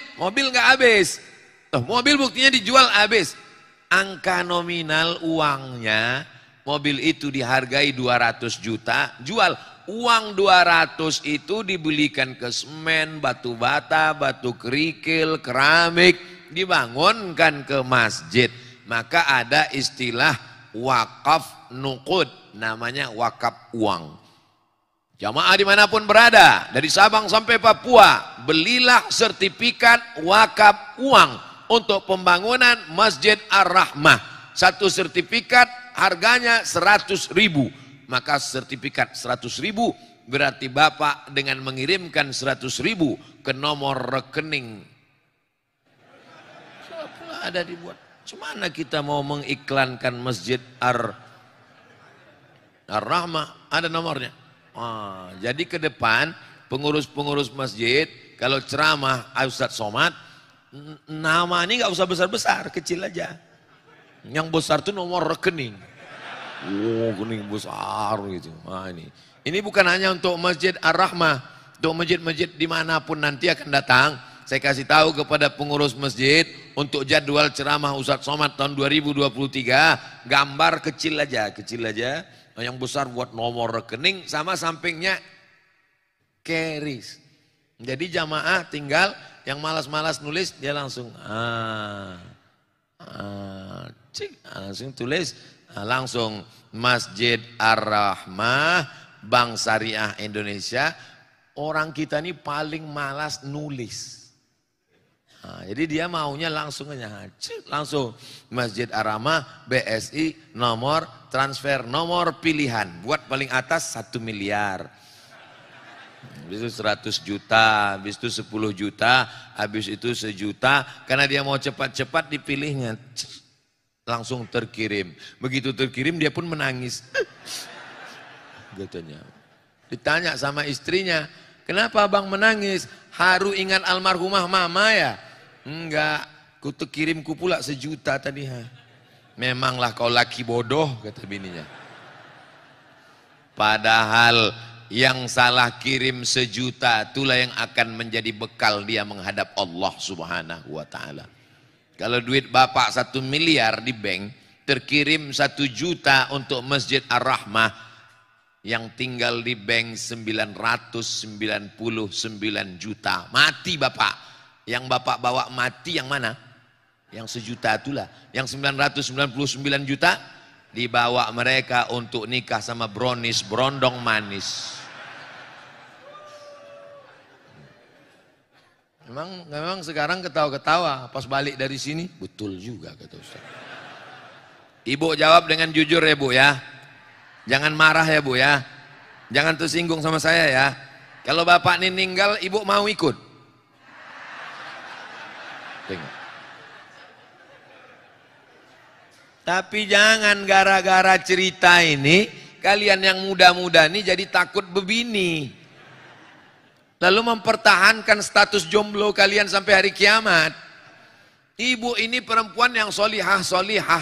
nggak habis. Mobil buktinya dijual habis. Angka nominal uangnya, mobil itu dihargai 200 juta, jual. Uang 200 itu dibelikan ke semen, batu bata, batu kerikil, keramik, dibangunkan ke masjid. Maka ada istilah wakaf nuqud, namanya wakaf uang. Jamaah dimanapun berada, dari Sabang sampai Papua, belilah sertifikat wakaf uang untuk pembangunan Masjid Ar-Rahmah. Satu sertifikat harganya 100.000. Maka sertifikat 100.000 berarti Bapak dengan mengirimkan 100.000 ke nomor rekening. Ada dibuat. Cemana kita mau mengiklankan Masjid Ar-Rahmah? Ada nomornya. Jadi ke depan pengurus-pengurus masjid kalau ceramah Ustadz Somad, nama ini nggak usah besar-besar, kecil aja. Yang besar itu nomor rekening. Rekening besar gitu. Ini bukan hanya untuk Masjid Ar-Rahmah, untuk masjid-masjid dimanapun nanti akan datang. Saya kasih tahu kepada pengurus masjid untuk jadwal ceramah Ustadz Somad tahun 2023, gambar kecil aja. Yang besar buat nomor rekening sama sampingnya keris. Jadi jamaah tinggal yang malas-malas nulis dia langsung langsung tulis, langsung Masjid Ar-Rahmah Bank Syariah Indonesia. Orang kita ini paling malas nulis. Jadi dia maunya langsung aja, langsung Masjid Ar-Rahmah BSI, nomor transfer, nomor pilihan, buat paling atas 1 miliar. Habis itu 100 juta, habis itu 10 juta, habis itu 1 juta. Karena dia mau cepat-cepat dipilihnya, langsung terkirim. Begitu terkirim dia pun menangis. Katanya. Ditanya sama istrinya, kenapa abang menangis? Haru ingat almarhumah mama ya? Enggak, ku kirimku pula 1 juta tadi. Memanglah kau laki bodoh, kata bininya. Padahal yang salah kirim 1 juta itulah yang akan menjadi bekal dia menghadap Allah Subhanahu wa ta'ala. Kalau duit bapak 1 miliar di bank, terkirim 1 juta untuk Masjid Ar-Rahmah, yang tinggal di bank 999 juta. Mati bapak. Yang bapak bawa mati yang mana? Yang 1 juta itulah. Yang 999 juta dibawa mereka untuk nikah sama brownies berondong manis. Memang sekarang ketawa-ketawa. Pas balik dari sini, betul juga kata Ustaz. Ibu jawab dengan jujur ya Bu ya. Jangan marah ya Bu ya. Jangan tersinggung sama saya ya. Kalau bapak ini meninggal, ibu mau ikut? Tengok. Tapi jangan gara-gara cerita ini, kalian yang muda-muda ini jadi takut bebini. Lalu mempertahankan status jomblo kalian sampai hari kiamat. Ibu ini perempuan yang solihah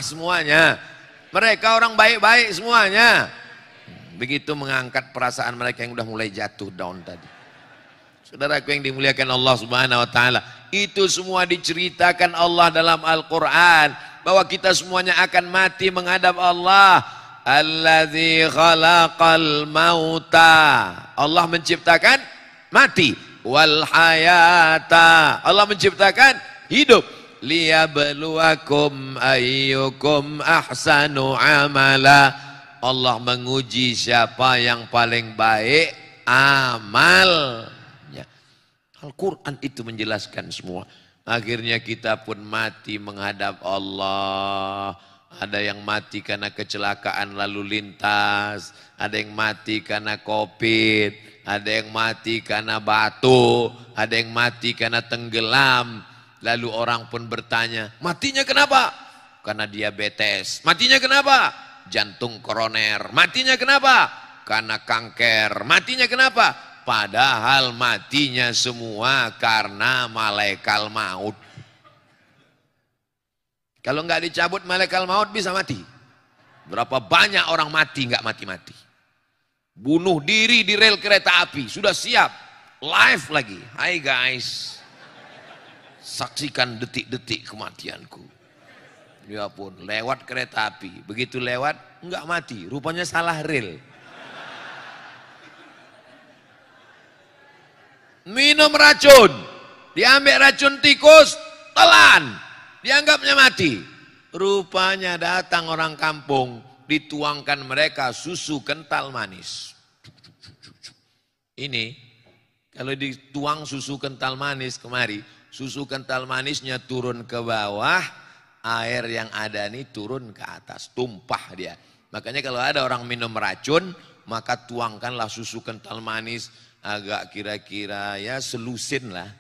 semuanya. Mereka orang baik-baik semuanya. Begitu mengangkat perasaan mereka yang udah mulai jatuh down tadi. Saudaraku yang dimuliakan Allah Subhanahu wa ta'ala, itu semua diceritakan Allah dalam Al-Quran, bahwa kita semuanya akan mati menghadap Allah. Alladzi khalaqal mauta, Allah menciptakan mati, wal hayata, Allah menciptakan hidup, liyabluwakum ayyukum ahsanu amala, Allah menguji siapa yang paling baik amalnya. Al-Quran itu menjelaskan semua. Akhirnya kita pun mati menghadap Allah. Ada yang mati karena kecelakaan lalu lintas, ada yang mati karena COVID, ada yang mati karena batu, ada yang mati karena tenggelam. Lalu orang pun bertanya, matinya kenapa? Karena diabetes. Matinya kenapa? Jantung koroner. Matinya kenapa? Karena kanker. Matinya kenapa? Padahal matinya semua karena malaikat maut. Kalau nggak dicabut malaikat maut bisa mati. Berapa banyak orang mati nggak mati-mati. Bunuh diri di rel kereta api, sudah siap, live lagi. Hai guys, saksikan detik-detik kematianku. Ya pun, lewat kereta api, begitu lewat nggak mati, rupanya salah rel. Minum racun, diambil racun tikus, telan, dianggapnya mati. Rupanya datang orang kampung, dituangkan mereka susu kental manis. Ini kalau dituang susu kental manis kemari, susu kental manisnya turun ke bawah, air yang ada ini turun ke atas, tumpah dia. Makanya kalau ada orang minum racun, maka tuangkanlah susu kental manis agak kira-kira ya selusin lah.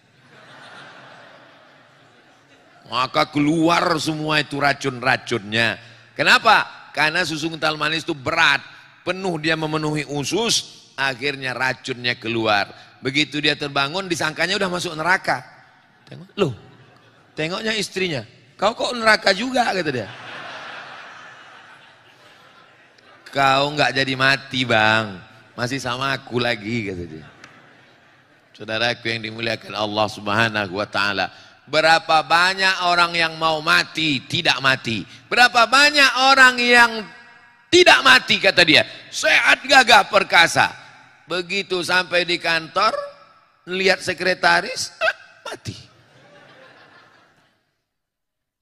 Maka keluar semua itu racun-racunnya. Kenapa? Karena susu kental manis itu berat, penuh dia memenuhi usus, akhirnya racunnya keluar. Begitu dia terbangun, disangkanya udah masuk neraka. Tengok, loh, tengoknya istrinya, kau kok neraka juga, kata dia. Kau nggak jadi mati bang, masih sama aku lagi, kata dia. Saudaraku yang dimuliakan Allah Subhanahu wa Ta'ala, berapa banyak orang yang mau mati tidak mati, berapa banyak orang yang tidak mati, kata dia, sehat gagah perkasa. Begitu sampai di kantor, lihat sekretaris, mati.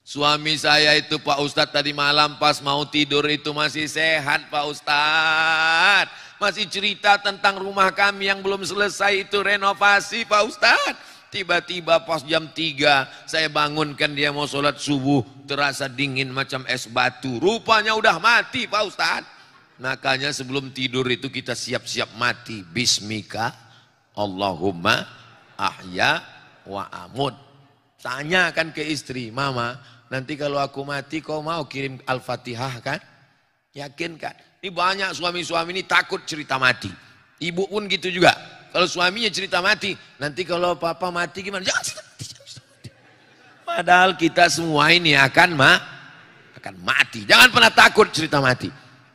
Suami saya itu Pak Ustadz tadi malam pas mau tidur itu masih sehat Pak Ustadz. Masih cerita tentang rumah kami yang belum selesai itu renovasi Pak Ustadz. Tiba-tiba pas jam 3 saya bangunkan dia mau sholat subuh, terasa dingin macam es batu. Rupanya udah mati Pak Ustadz. Makanya sebelum tidur itu kita siap-siap mati. Bismika Allahumma ahya wa amut. Tanyakan ke istri, mama nanti kalau aku mati kau mau kirim Al-Fatihah kan? Yakin kan? Ini banyak suami-suami ini takut cerita mati. Ibu pun gitu juga. Kalau suaminya cerita mati, nanti kalau papa mati gimana? Jangan cerita mati, jangan cerita mati. Padahal kita semua ini akan mati. Jangan pernah takut cerita mati.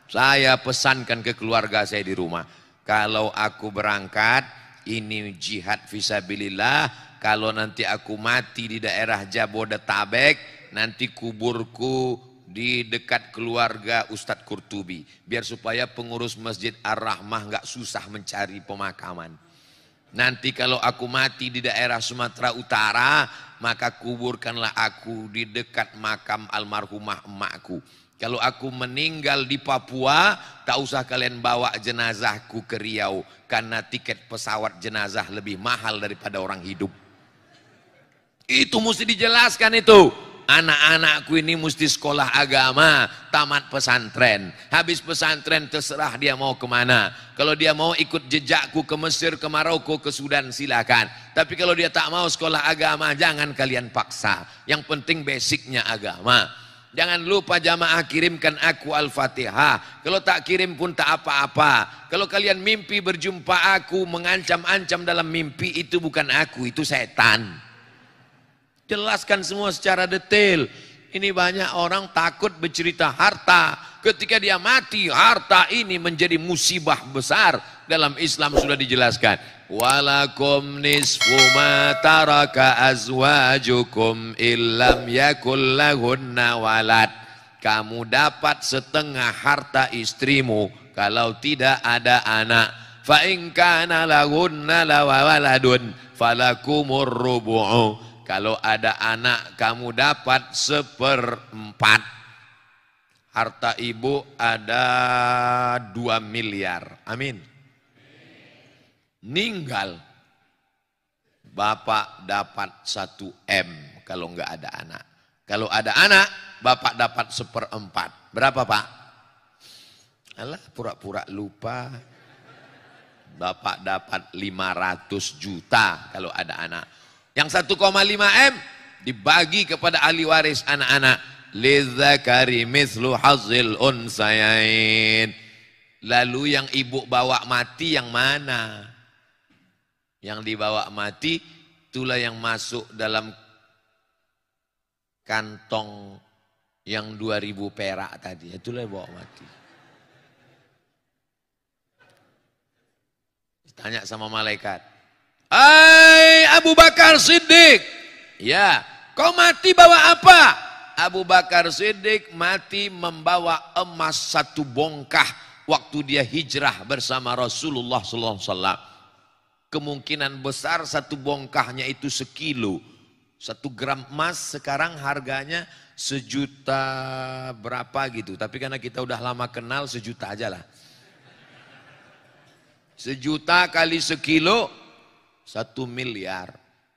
Saya pesankan ke keluarga saya di rumah, kalau aku berangkat, ini jihad fisabilillah. Kalau nanti aku mati di daerah Jabodetabek, nanti kuburku di dekat keluarga Ustadz Qurtubi, biar supaya pengurus Masjid Ar-Rahmah nggak susah mencari pemakaman. Nanti kalau aku mati di daerah Sumatera Utara, maka kuburkanlah aku di dekat makam almarhumah emakku. Kalau aku meninggal di Papua, tak usah kalian bawa jenazahku ke Riau, karena tiket pesawat jenazah lebih mahal daripada orang hidup. Itu mesti dijelaskan itu. Anak-anakku ini mesti sekolah agama, tamat pesantren. Habis pesantren terserah dia mau kemana. Kalau dia mau ikut jejakku ke Mesir, ke Maroko, ke Sudan, silakan. Tapi kalau dia tak mau sekolah agama, jangan kalian paksa. Yang penting basicnya agama. Jangan lupa jamaah kirimkan aku Al-Fatihah. Kalau tak kirim pun tak apa-apa. Kalau kalian mimpi berjumpa aku, mengancam-ancam dalam mimpi, itu bukan aku, itu setan. Jelaskan semua secara detail. Ini banyak orang takut bercerita harta. Ketika dia mati, harta ini menjadi musibah besar. Dalam Islam sudah dijelaskan. Walakum nisfu ma taraka azwajukum illam yakul lahunna walad. Kamu dapat setengah harta istrimu kalau tidak ada anak. Fa in kana lahunna lawaladun falakumur rubu'u. Kalau ada anak kamu dapat 1/4. Harta ibu ada 2 miliar. Amin. Ninggal. Bapak dapat 1 M kalau enggak ada anak. Kalau ada anak, bapak dapat 1/4. Berapa Pak? Alah, pura-pura lupa. Bapak dapat 500 juta kalau ada anak. Yang 1,5 M dibagi kepada ahli waris anak-anak. Lidzakari mithlu hazzil unsayain. Lalu yang ibu bawa mati yang mana? Yang dibawa mati itulah yang masuk dalam kantong yang 2.000 perak tadi. Itulah yang bawa mati. Tanya sama malaikat. Hai Abu Bakar Siddiq, ya, kau mati bawa apa? Abu Bakar Siddiq mati membawa emas 1 bongkah waktu dia hijrah bersama Rasulullah SAW. Kemungkinan besar 1 bongkahnya itu sekilo. 1 gram emas sekarang harganya 1 juta berapa gitu. Tapi karena kita udah lama kenal 1 juta aja lah. 1 juta kali sekilo 1 miliar.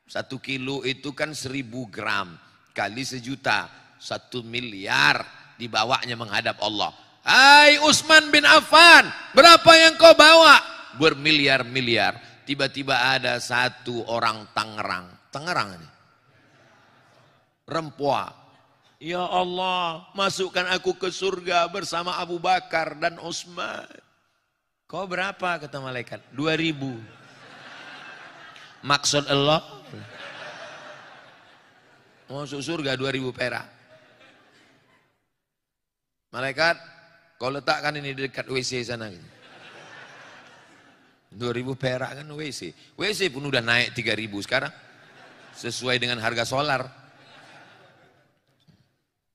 1 kilo itu kan 1000 gram. Kali 1 juta 1 miliar dibawanya menghadap Allah. Hai Utsman bin Affan, berapa yang kau bawa? Bermiliar-miliar. Tiba-tiba ada satu orang Tangerang ini. Rempoa. Ya Allah, masukkan aku ke surga bersama Abu Bakar dan Utsman. Kau berapa? Kata malaikat. 2000. Maksud Allah, masuk surga 2000 perak. Malaikat, kau letakkan ini di dekat WC sana. 2000 perak kan WC. WC pun udah naik 3000 sekarang. Sesuai dengan harga solar.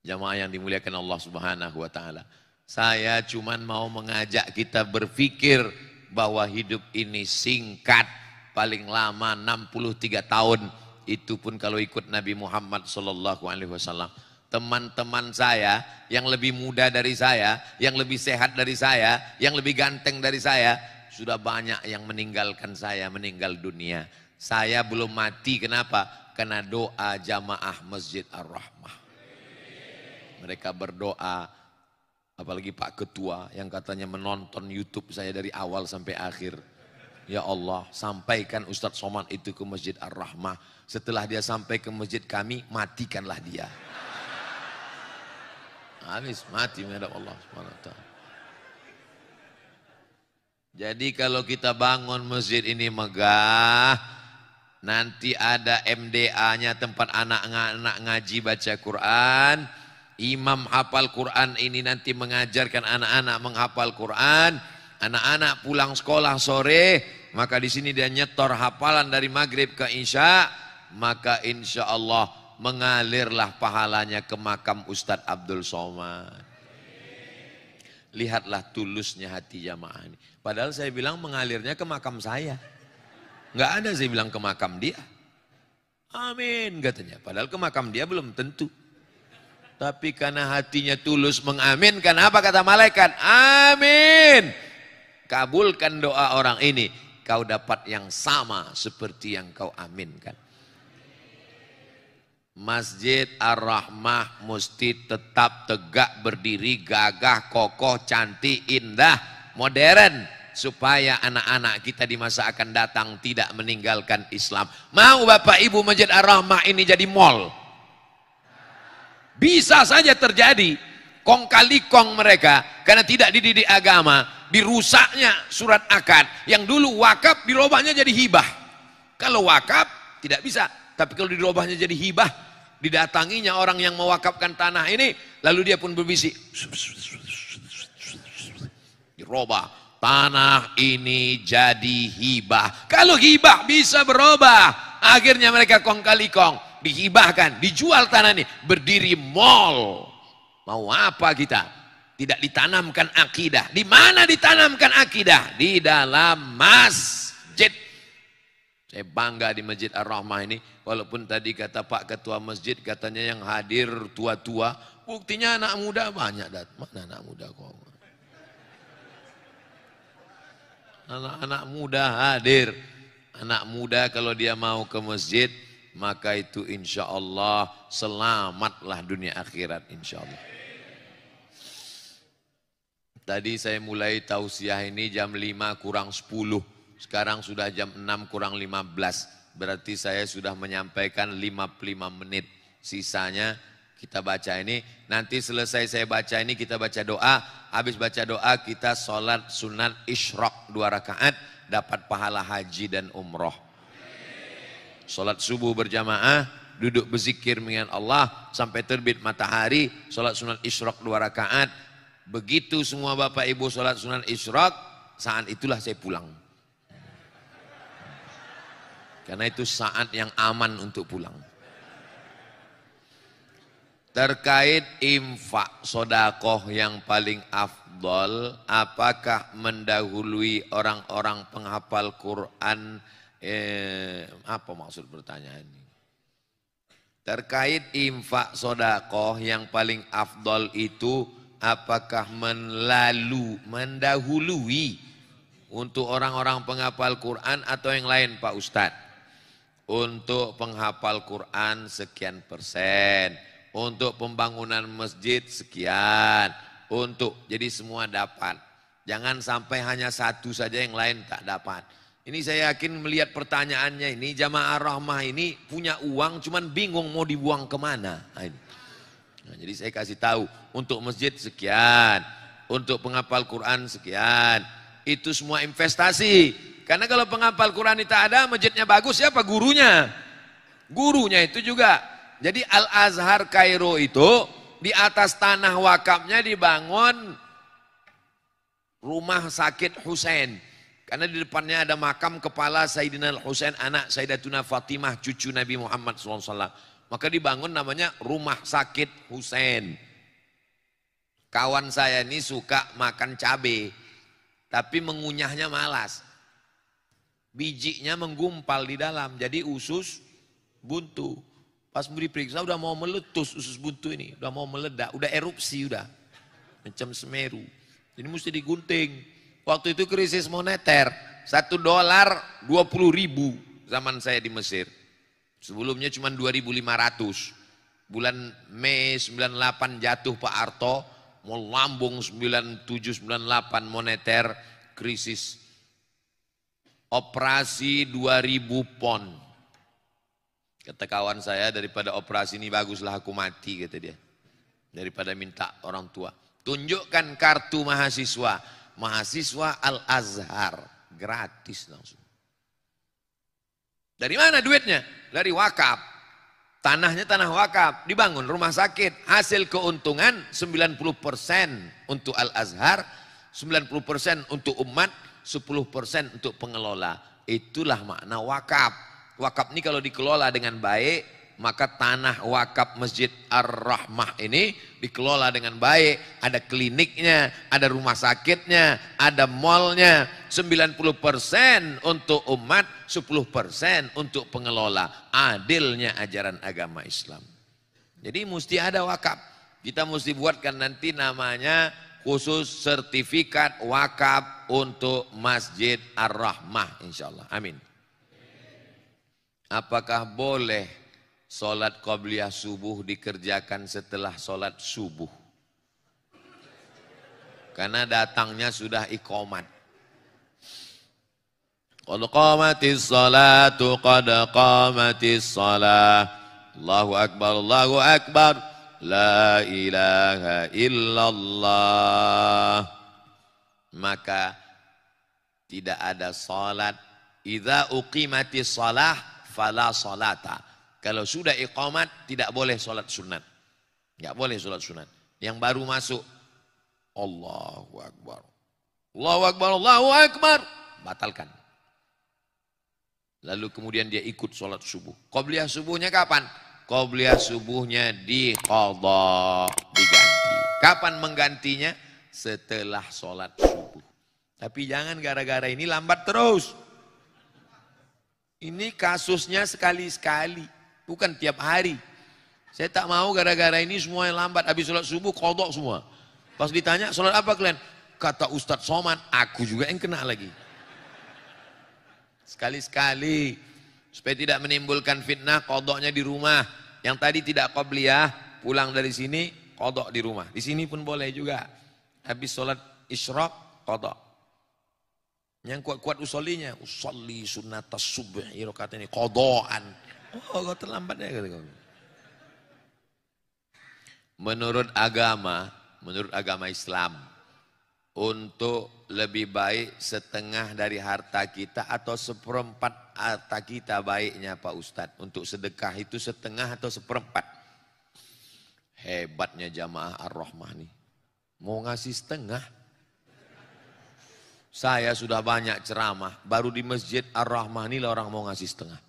Jamaah yang dimuliakan Allah Subhanahu wa taala. Saya cuman mau mengajak kita berpikir bahwa hidup ini singkat, paling lama 63 tahun. Itu pun kalau ikut Nabi Muhammad sallallahu alaihi wasallam. Teman-teman saya yang lebih muda dari saya, yang lebih sehat dari saya, yang lebih ganteng dari saya, sudah banyak yang meninggalkan saya, meninggal dunia. Saya belum mati, kenapa? Karena doa jamaah Masjid Ar-Rahmah. Mereka berdoa, apalagi Pak Ketua yang katanya menonton YouTube saya dari awal sampai akhir. Ya Allah, sampaikan Ustadz Somad itu ke Masjid Ar-Rahmah. Setelah dia sampai ke masjid kami, matikanlah dia. Habis, mati menghadap Allah SWT. Jadi kalau kita bangun masjid ini megah, nanti ada MDA-nya, tempat anak-anak ngaji baca Quran. Imam hafal Quran ini nanti mengajarkan anak-anak menghafal Quran. Anak-anak pulang sekolah sore, maka di sini dia nyetor hafalan dari maghrib ke isya, maka insya Allah mengalirlah pahalanya ke makam Ustadz Abdul Somad. Lihatlah tulusnya hati jamaah ini. Padahal saya bilang mengalirnya ke makam saya. Nggak ada saya bilang ke makam dia. Amin katanya. Padahal ke makam dia belum tentu. Tapi karena hatinya tulus mengaminkan, apa kata malaikat? Amin. Kabulkan doa orang ini. Kau dapat yang sama seperti yang kau aminkan. Masjid Ar-Rahmah mesti tetap tegak berdiri, gagah, kokoh, cantik, indah, modern. Supaya anak-anak kita di masa akan datang tidak meninggalkan Islam. Mau Bapak Ibu Masjid Ar-Rahmah ini jadi mall? Bisa saja terjadi. Kong kali kong mereka karena tidak dididik agama, dirusaknya surat akad. Yang dulu wakaf dirubahnya jadi hibah. Kalau wakaf tidak bisa, tapi kalau dirubahnya jadi hibah, didatanginya orang yang mewakafkan tanah ini, lalu dia pun berbisik, dirubah, tanah ini jadi hibah. Kalau hibah bisa berubah, akhirnya mereka kong kali kong, dihibahkan, dijual tanah ini, berdiri mall. Mau apa kita? Tidak ditanamkan akidah. Di mana ditanamkan akidah? Di dalam masjid. Saya bangga di Masjid Ar-Rahmah ini. Walaupun tadi kata Pak Ketua Masjid, katanya yang hadir tua-tua. Buktinya anak muda banyak. Mana anak muda kok? Anak-anak muda hadir. Anak muda kalau dia mau ke masjid, maka itu insya Allah selamatlah dunia akhirat insya Allah. Tadi saya mulai tausiah ini jam 5 kurang 10. Sekarang sudah jam 6 kurang 15. Berarti saya sudah menyampaikan 55 menit. Sisanya kita baca ini. Nanti selesai saya baca ini kita baca doa. Habis baca doa kita sholat sunat isyraq 2 rakaat. Dapat pahala haji dan umroh. Sholat subuh berjamaah. Duduk berzikir mengingat Allah. Sampai terbit matahari. Sholat sunat isyraq 2 rakaat. Begitu semua Bapak Ibu sholat sunat isyraq, saat itulah saya pulang. Karena itu saat yang aman untuk pulang. Terkait infak sodakoh yang paling afdol, apakah mendahului orang-orang penghafal Quran? Apa maksud pertanyaan ini? Terkait infak sodakoh yang paling afdol itu apakah mendahului untuk orang-orang penghafal Quran atau yang lain Pak Ustadz? Untuk penghafal Quran sekian persen, untuk pembangunan masjid sekian, jadi semua dapat. Jangan sampai hanya satu saja yang lain tak dapat. Ini saya yakin melihat pertanyaannya ini, jamaah rahmah ini punya uang cuman bingung mau dibuang kemana. Nah, jadi saya kasih tahu, untuk masjid sekian, untuk penghafal Quran sekian, itu semua investasi. Karena kalau penghafal Quran itu ada, masjidnya bagus, siapa gurunya? Gurunya itu juga. Jadi Al-Azhar Kairo itu di atas tanah wakafnya dibangun rumah sakit Husain. Karena di depannya ada makam kepala Sayyidina Al-Husain, anak Sayyidatuna Fatimah, cucu Nabi Muhammad SAW. Maka dibangun namanya rumah sakit Husain. Kawan saya ini suka makan cabai, tapi mengunyahnya malas. Bijinya menggumpal di dalam, jadi usus buntu. Pas mau diperiksa udah mau meletus usus buntu ini, udah mau meledak, udah erupsi udah. Macam Semeru. Jadi mesti digunting. Waktu itu krisis moneter, $1 20.000 zaman saya di Mesir. Sebelumnya cuma 2.500. Bulan Mei 98 jatuh Pak Harto, mau lambung 97-98 moneter krisis. Operasi 2.000 pon. Kata kawan saya, daripada operasi ini baguslah aku mati, kata dia. Daripada minta orang tua. Tunjukkan kartu mahasiswa. Mahasiswa Al-Azhar, gratis langsung. Dari mana duitnya? Dari wakaf. Tanahnya tanah wakaf, dibangun rumah sakit. Hasil keuntungan 90% untuk Al-Azhar, 90% untuk umat, 10% untuk pengelola. Itulah makna wakaf. Wakaf ini kalau dikelola dengan baik, maka tanah wakaf Masjid Ar-Rahmah ini dikelola dengan baik. Ada kliniknya, ada rumah sakitnya, ada malnya. 90% untuk umat, 10% untuk pengelola. Adilnya ajaran agama Islam. Jadi mesti ada wakaf. Kita mesti buatkan nanti namanya khusus sertifikat wakaf untuk Masjid Ar-Rahmah, insyaallah. Amin. Apakah boleh sholat qabliyah subuh dikerjakan setelah sholat subuh? Karena datangnya sudah iqamat. Qad qamatis salatu, qad qamatis salah. Allahu akbar, Allahu akbar. La ilaha illallah. Maka tidak ada salat. Idza uqimatis salah fala salata. Kalau sudah iqamat tidak boleh sholat sunat. Tidak boleh sholat sunat. Yang baru masuk, Allahu Akbar. Allahu Akbar, Allahu Akbar. Batalkan. Lalu kemudian dia ikut sholat subuh. Qabliyah subuhnya kapan? Qabliyah subuhnya diqadha, diganti. Kapan menggantinya? Setelah sholat subuh. Tapi jangan gara-gara ini lambat terus. Ini kasusnya sekali-sekali. Bukan tiap hari. Saya tak mau gara-gara ini semua yang lambat. Habis sholat subuh, kodok semua. Pas ditanya, sholat apa kalian? Kata Ustadz Somad, aku juga yang kena lagi. Sekali-sekali. Supaya tidak menimbulkan fitnah, kodoknya di rumah. Yang tadi tidak qabliyah, pulang dari sini, kodok di rumah. Di sini pun boleh juga. Habis sholat isyraq, kodok. Yang kuat-kuat usolinya, usolli sunnatas subhi, rakaat ini, kodokan. Oh, kau terlambat ya kata kau. Menurut agama Islam, untuk lebih baik setengah dari harta kita atau seperempat harta kita baiknya Pak Ustadz. Untuk sedekah itu setengah atau seperempat. Hebatnya jamaah Ar-Rahmah nih. Mau ngasih setengah. Saya sudah banyak ceramah, baru di Masjid Ar-Rahmah ini orang mau ngasih setengah.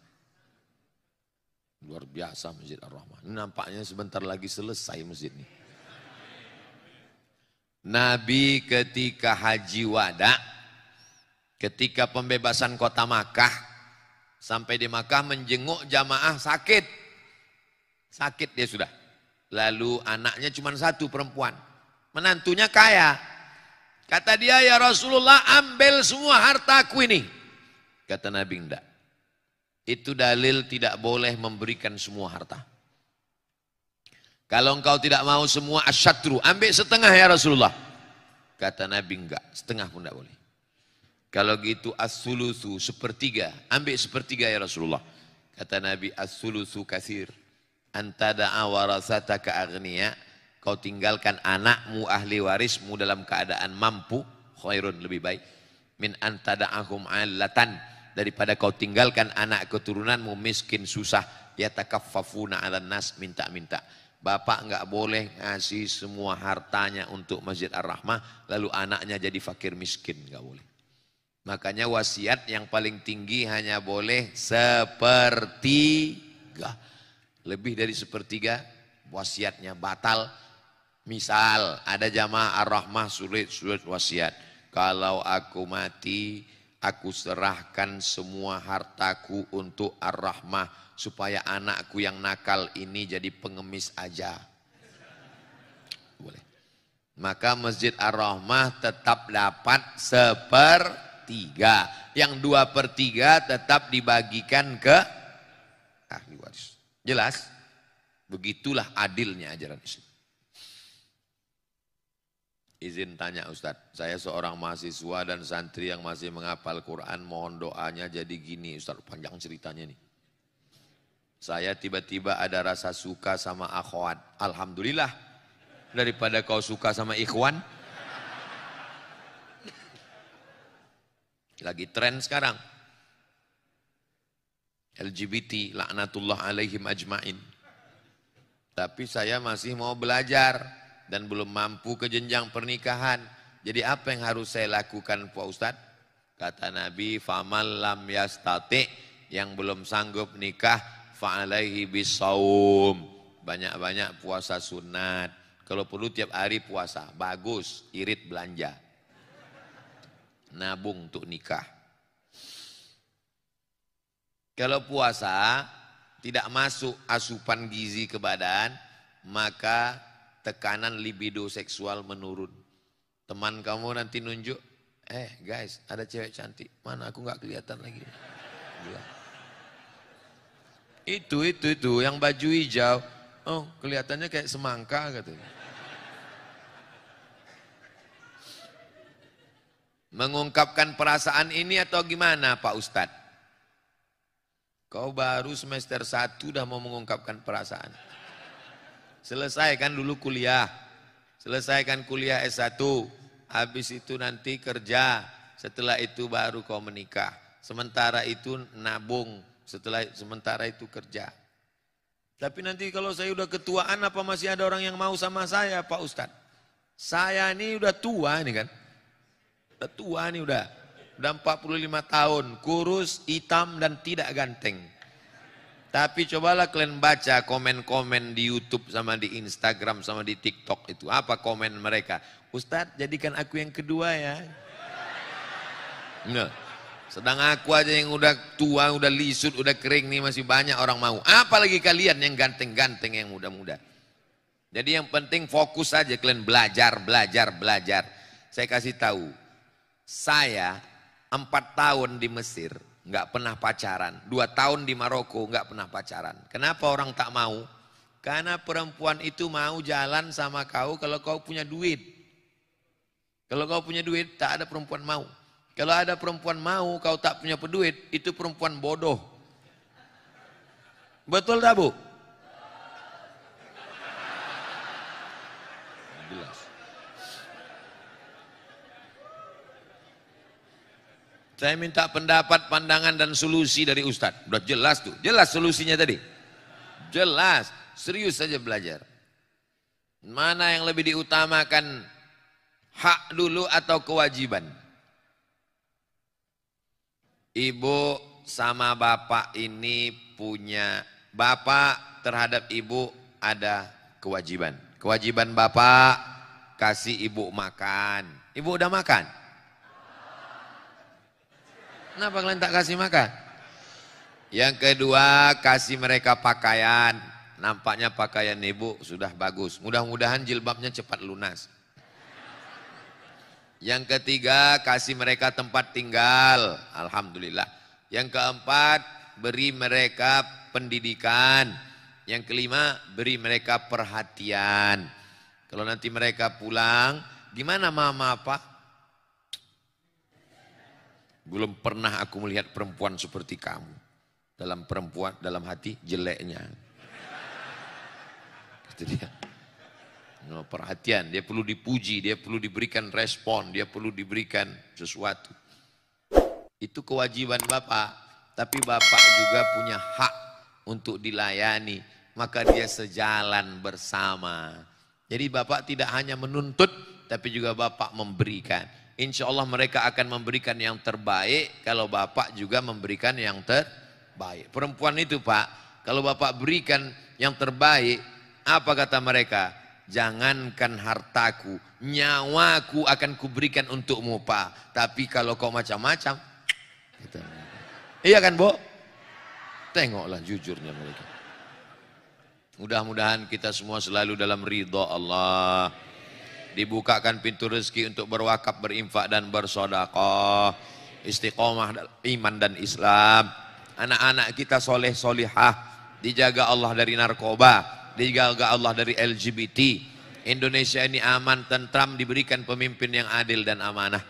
Luar biasa Masjid Ar-Rahmah. Ini nampaknya sebentar lagi selesai masjid ini. Nabi ketika haji wada, ketika pembebasan kota Makkah, sampai di Makkah menjenguk jamaah sakit. Sakit dia sudah. Lalu anaknya cuma satu perempuan. Menantunya kaya. Kata dia, ya Rasulullah, ambil semua hartaku ini. Kata Nabi, enggak. Itu dalil tidak boleh memberikan semua harta. Kalau engkau tidak mau semua asyatru, ambil setengah ya Rasulullah. Kata Nabi, enggak, setengah pun enggak boleh. Kalau gitu as-sulusu, sepertiga, ambil sepertiga ya Rasulullah. Kata Nabi, as-sulusu katsir. Antada'a warasataka aghniya, kau tinggalkan anakmu ahli warismu dalam keadaan mampu, khairun, lebih baik. Min antada'ahum 'allatan, daripada kau tinggalkan anak keturunanmu miskin susah, yatakaffafuna 'alan nas, minta-minta. Bapak enggak boleh ngasih semua hartanya untuk Masjid Ar-Rahmah lalu anaknya jadi fakir miskin, enggak boleh. Makanya wasiat yang paling tinggi hanya boleh sepertiga. Lebih dari sepertiga wasiatnya batal. Misal ada jamaah Ar-Rahmah sulit wasiat. Kalau aku mati, aku serahkan semua hartaku untuk Ar-Rahmah supaya anakku yang nakal ini jadi pengemis aja. Boleh. Maka Masjid Ar-Rahmah tetap dapat sepertiga. Yang 2/3 tetap dibagikan ke ahli waris. Jelas? Begitulah adilnya ajaran Islam. Izin tanya Ustadz, saya seorang mahasiswa dan santri yang masih menghafal Quran, mohon doanya jadi gini Ustadz, panjang ceritanya nih. Saya tiba-tiba ada rasa suka sama akhwat. Alhamdulillah, daripada kau suka sama ikhwan. Lagi tren sekarang. LGBT, laknatullah alaihim ajmain. Tapi saya masih mau belajar dan belum mampu ke jenjang pernikahan. Jadi apa yang harus saya lakukan Pak Ustadz? Kata Nabi, faman lam yastati, yang belum sanggup nikah, fa'alaihi bisawum. Banyak-banyak puasa sunat. Kalau perlu tiap hari puasa, bagus, irit belanja. Nabung untuk nikah. Kalau puasa tidak masuk asupan gizi ke badan, maka tekanan libido seksual menurun. Teman kamu nanti nunjuk, guys, ada cewek cantik, mana aku nggak kelihatan lagi. Gila. Itu yang baju hijau, oh kelihatannya kayak semangka katanya. Mengungkapkan perasaan ini atau gimana Pak Ustadz? Kau baru semester 1 udah mau mengungkapkan perasaan. Selesaikan dulu kuliah. Selesaikan kuliah S1. Habis itu nanti kerja. Setelah itu baru kau menikah. Sementara itu nabung. Sementara itu kerja. Tapi nanti kalau saya udah ketuaan, apa masih ada orang yang mau sama saya Pak Ustadz? Saya ini udah tua nih kan. Udah tua nih udah 45 tahun, kurus, hitam dan tidak ganteng. Tapi cobalah kalian baca komen-komen di YouTube sama di Instagram sama di TikTok itu. Apa komen mereka? Ustadz, jadikan aku yang kedua ya. Nah, sedang aku aja yang udah tua, udah lisut, udah kering nih masih banyak orang mau. Apalagi kalian yang ganteng-ganteng, yang muda-muda. Jadi yang penting fokus aja kalian belajar. Saya kasih tahu, saya 4 tahun di Mesir nggak pernah pacaran, 2 tahun di Maroko nggak pernah pacaran. Kenapa orang tak mau? Karena perempuan itu mau jalan sama kau kalau kau punya duit. Kalau kau punya duit tak ada perempuan mau. Kalau ada perempuan mau kau tak punya duit, itu perempuan bodoh. Betul tak Bu? Jelas. Saya minta pendapat, pandangan dan solusi dari Ustadz. Udah jelas tuh, jelas solusinya tadi. Jelas, serius saja belajar. Mana yang lebih diutamakan, hak dulu atau kewajiban? Ibu sama bapak ini punya, bapak terhadap ibu ada kewajiban. Kewajiban bapak kasih ibu makan. Ibu udah makan? Kenapa kalian tak kasih makan? Yang kedua, kasih mereka pakaian. nampaknya pakaian ibu sudah bagus. Mudah-mudahan jilbabnya cepat lunas. Yang ketiga, kasih mereka tempat tinggal. Alhamdulillah. Yang keempat, beri mereka pendidikan. Yang kelima, beri mereka perhatian. Kalau nanti mereka pulang, gimana mama apa? Belum pernah aku melihat perempuan seperti kamu. Dalam perempuan, dalam hati jeleknya. Itu dia. No, perhatian, dia perlu dipuji, dia perlu diberikan respon, dia perlu diberikan sesuatu. Itu kewajiban bapak, tapi bapak juga punya hak untuk dilayani, maka dia sejalan bersama. Jadi bapak tidak hanya menuntut, tapi juga bapak memberikan. Insya Allah mereka akan memberikan yang terbaik, kalau bapak juga memberikan yang terbaik. Perempuan itu pak, kalau bapak berikan yang terbaik, apa kata mereka? Jangankan hartaku, nyawaku akan kuberikan untukmu pak. Tapi kalau kau macam-macam, gitu. Iya kan bu? Tengoklah jujurnya mereka. Mudah-mudahan kita semua selalu dalam ridha Allah. Dibukakan pintu rezeki untuk berwakaf, berinfak dan bersedekah. Istiqomah dalam iman dan Islam. Anak-anak kita soleh solihah, dijaga Allah dari narkoba, dijaga Allah dari LGBT. Indonesia ini aman, tentram, diberikan pemimpin yang adil dan amanah.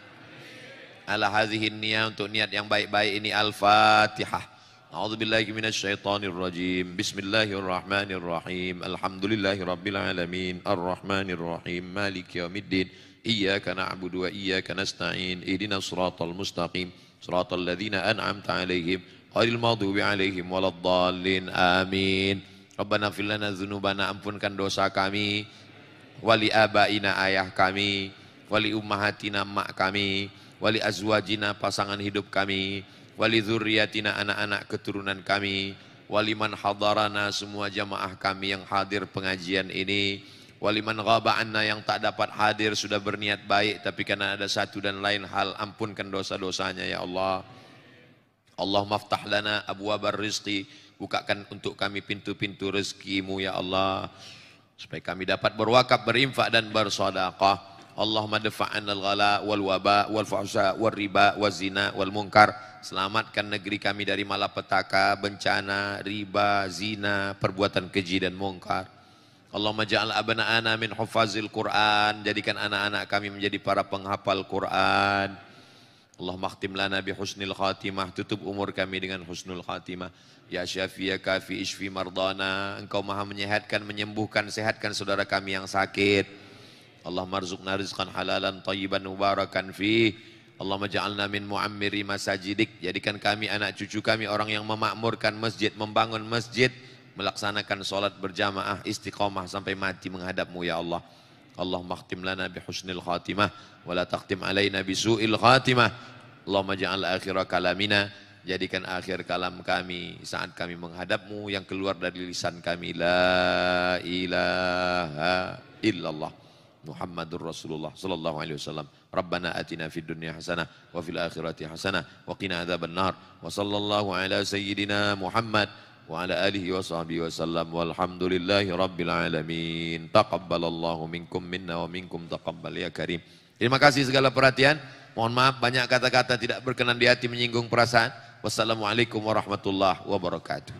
Ala hadhihin niyah, untuk niat yang baik-baik ini. Al-Fatihah. A'udzubillahi minasyaitonirrajim. Bismillahirrahmanirrahim. Alhamdulillahirabbil alamin. Arrahmanirrahim. Maliki yaumiddin. Iyyaka na'budu wa iyyaka nasta'in. Ihdinas shiratal mustaqim. Shiratal ladzina an'amta 'alaihim ghairil maghdubi 'alaihim waladdallin. Amin. Rabbana fir lana dzunubana, ampunkan dosa kami, wali abaina, ayah kami, wali ummahatina, mak kami, wali azwajina, pasangan hidup kami, wali dzurriyyatina, anak-anak keturunan kami, wali man hadarana, semua jamaah kami yang hadir pengajian ini, wali man ghaba anna, yang tak dapat hadir sudah berniat baik tapi karena ada satu dan lain hal, ampunkan dosa-dosanya ya Allah. Allahumma aftah lana abwabar rizqi, bukakan untuk kami pintu-pintu rezekimu ya Allah, supaya kami dapat berwakaf, berinfak dan bersedekah. Allahumma dafa'anna al-ghala wal waba wal fahsya wal riba wal zina wal munkar. Selamatkan negeri kami dari malapetaka, bencana, riba, zina, perbuatan keji dan munkar. Allahumma ja'al abna'ana min hufazil Quran, jadikan anak-anak kami menjadi para penghafal Quran. Allahumma khtim lana bi husnil khatimah, tutup umur kami dengan husnul khatimah. Ya Syafi ya Kafi ishfi mardana, engkau maha menyehatkan, menyembuhkan, sehatkan saudara kami yang sakit. Allahumma arzuqna rizqan halalan tayyiban mubarakan fih. Allahumma ja'alna min mu'ammiri masajidik, jadikan kami, anak cucu kami, orang yang memakmurkan masjid, membangun masjid, melaksanakan sholat berjamaah, istiqamah sampai mati menghadapmu ya Allah. Allahumma khtim lana bi husnil khatimah wa la takhtim alaina bi su'il khatimah. Allahumma ja'al akhira kalamina, jadikan akhir kalam kami saat kami menghadapmu, yang keluar dari lisan kami la ilaha illallah Muhammadur Rasulullah sallallahu alaihi wasallam. Rabbana atina fid dunya hasanah wa fil akhirati hasanah wa qina adzabannar. Wa sallallahu ala sayyidina Muhammad wa ala alihi wa sahbihi wa sallam, walhamdulillahi rabbil alamin. Taqabbalallahu minkum minna wa minkum taqabbal ya karim. Terima kasih segala perhatian. Mohon maaf banyak kata-kata tidak berkenan di hati, menyinggung perasaan. Wassalamualaikum warahmatullahi wabarakatuh.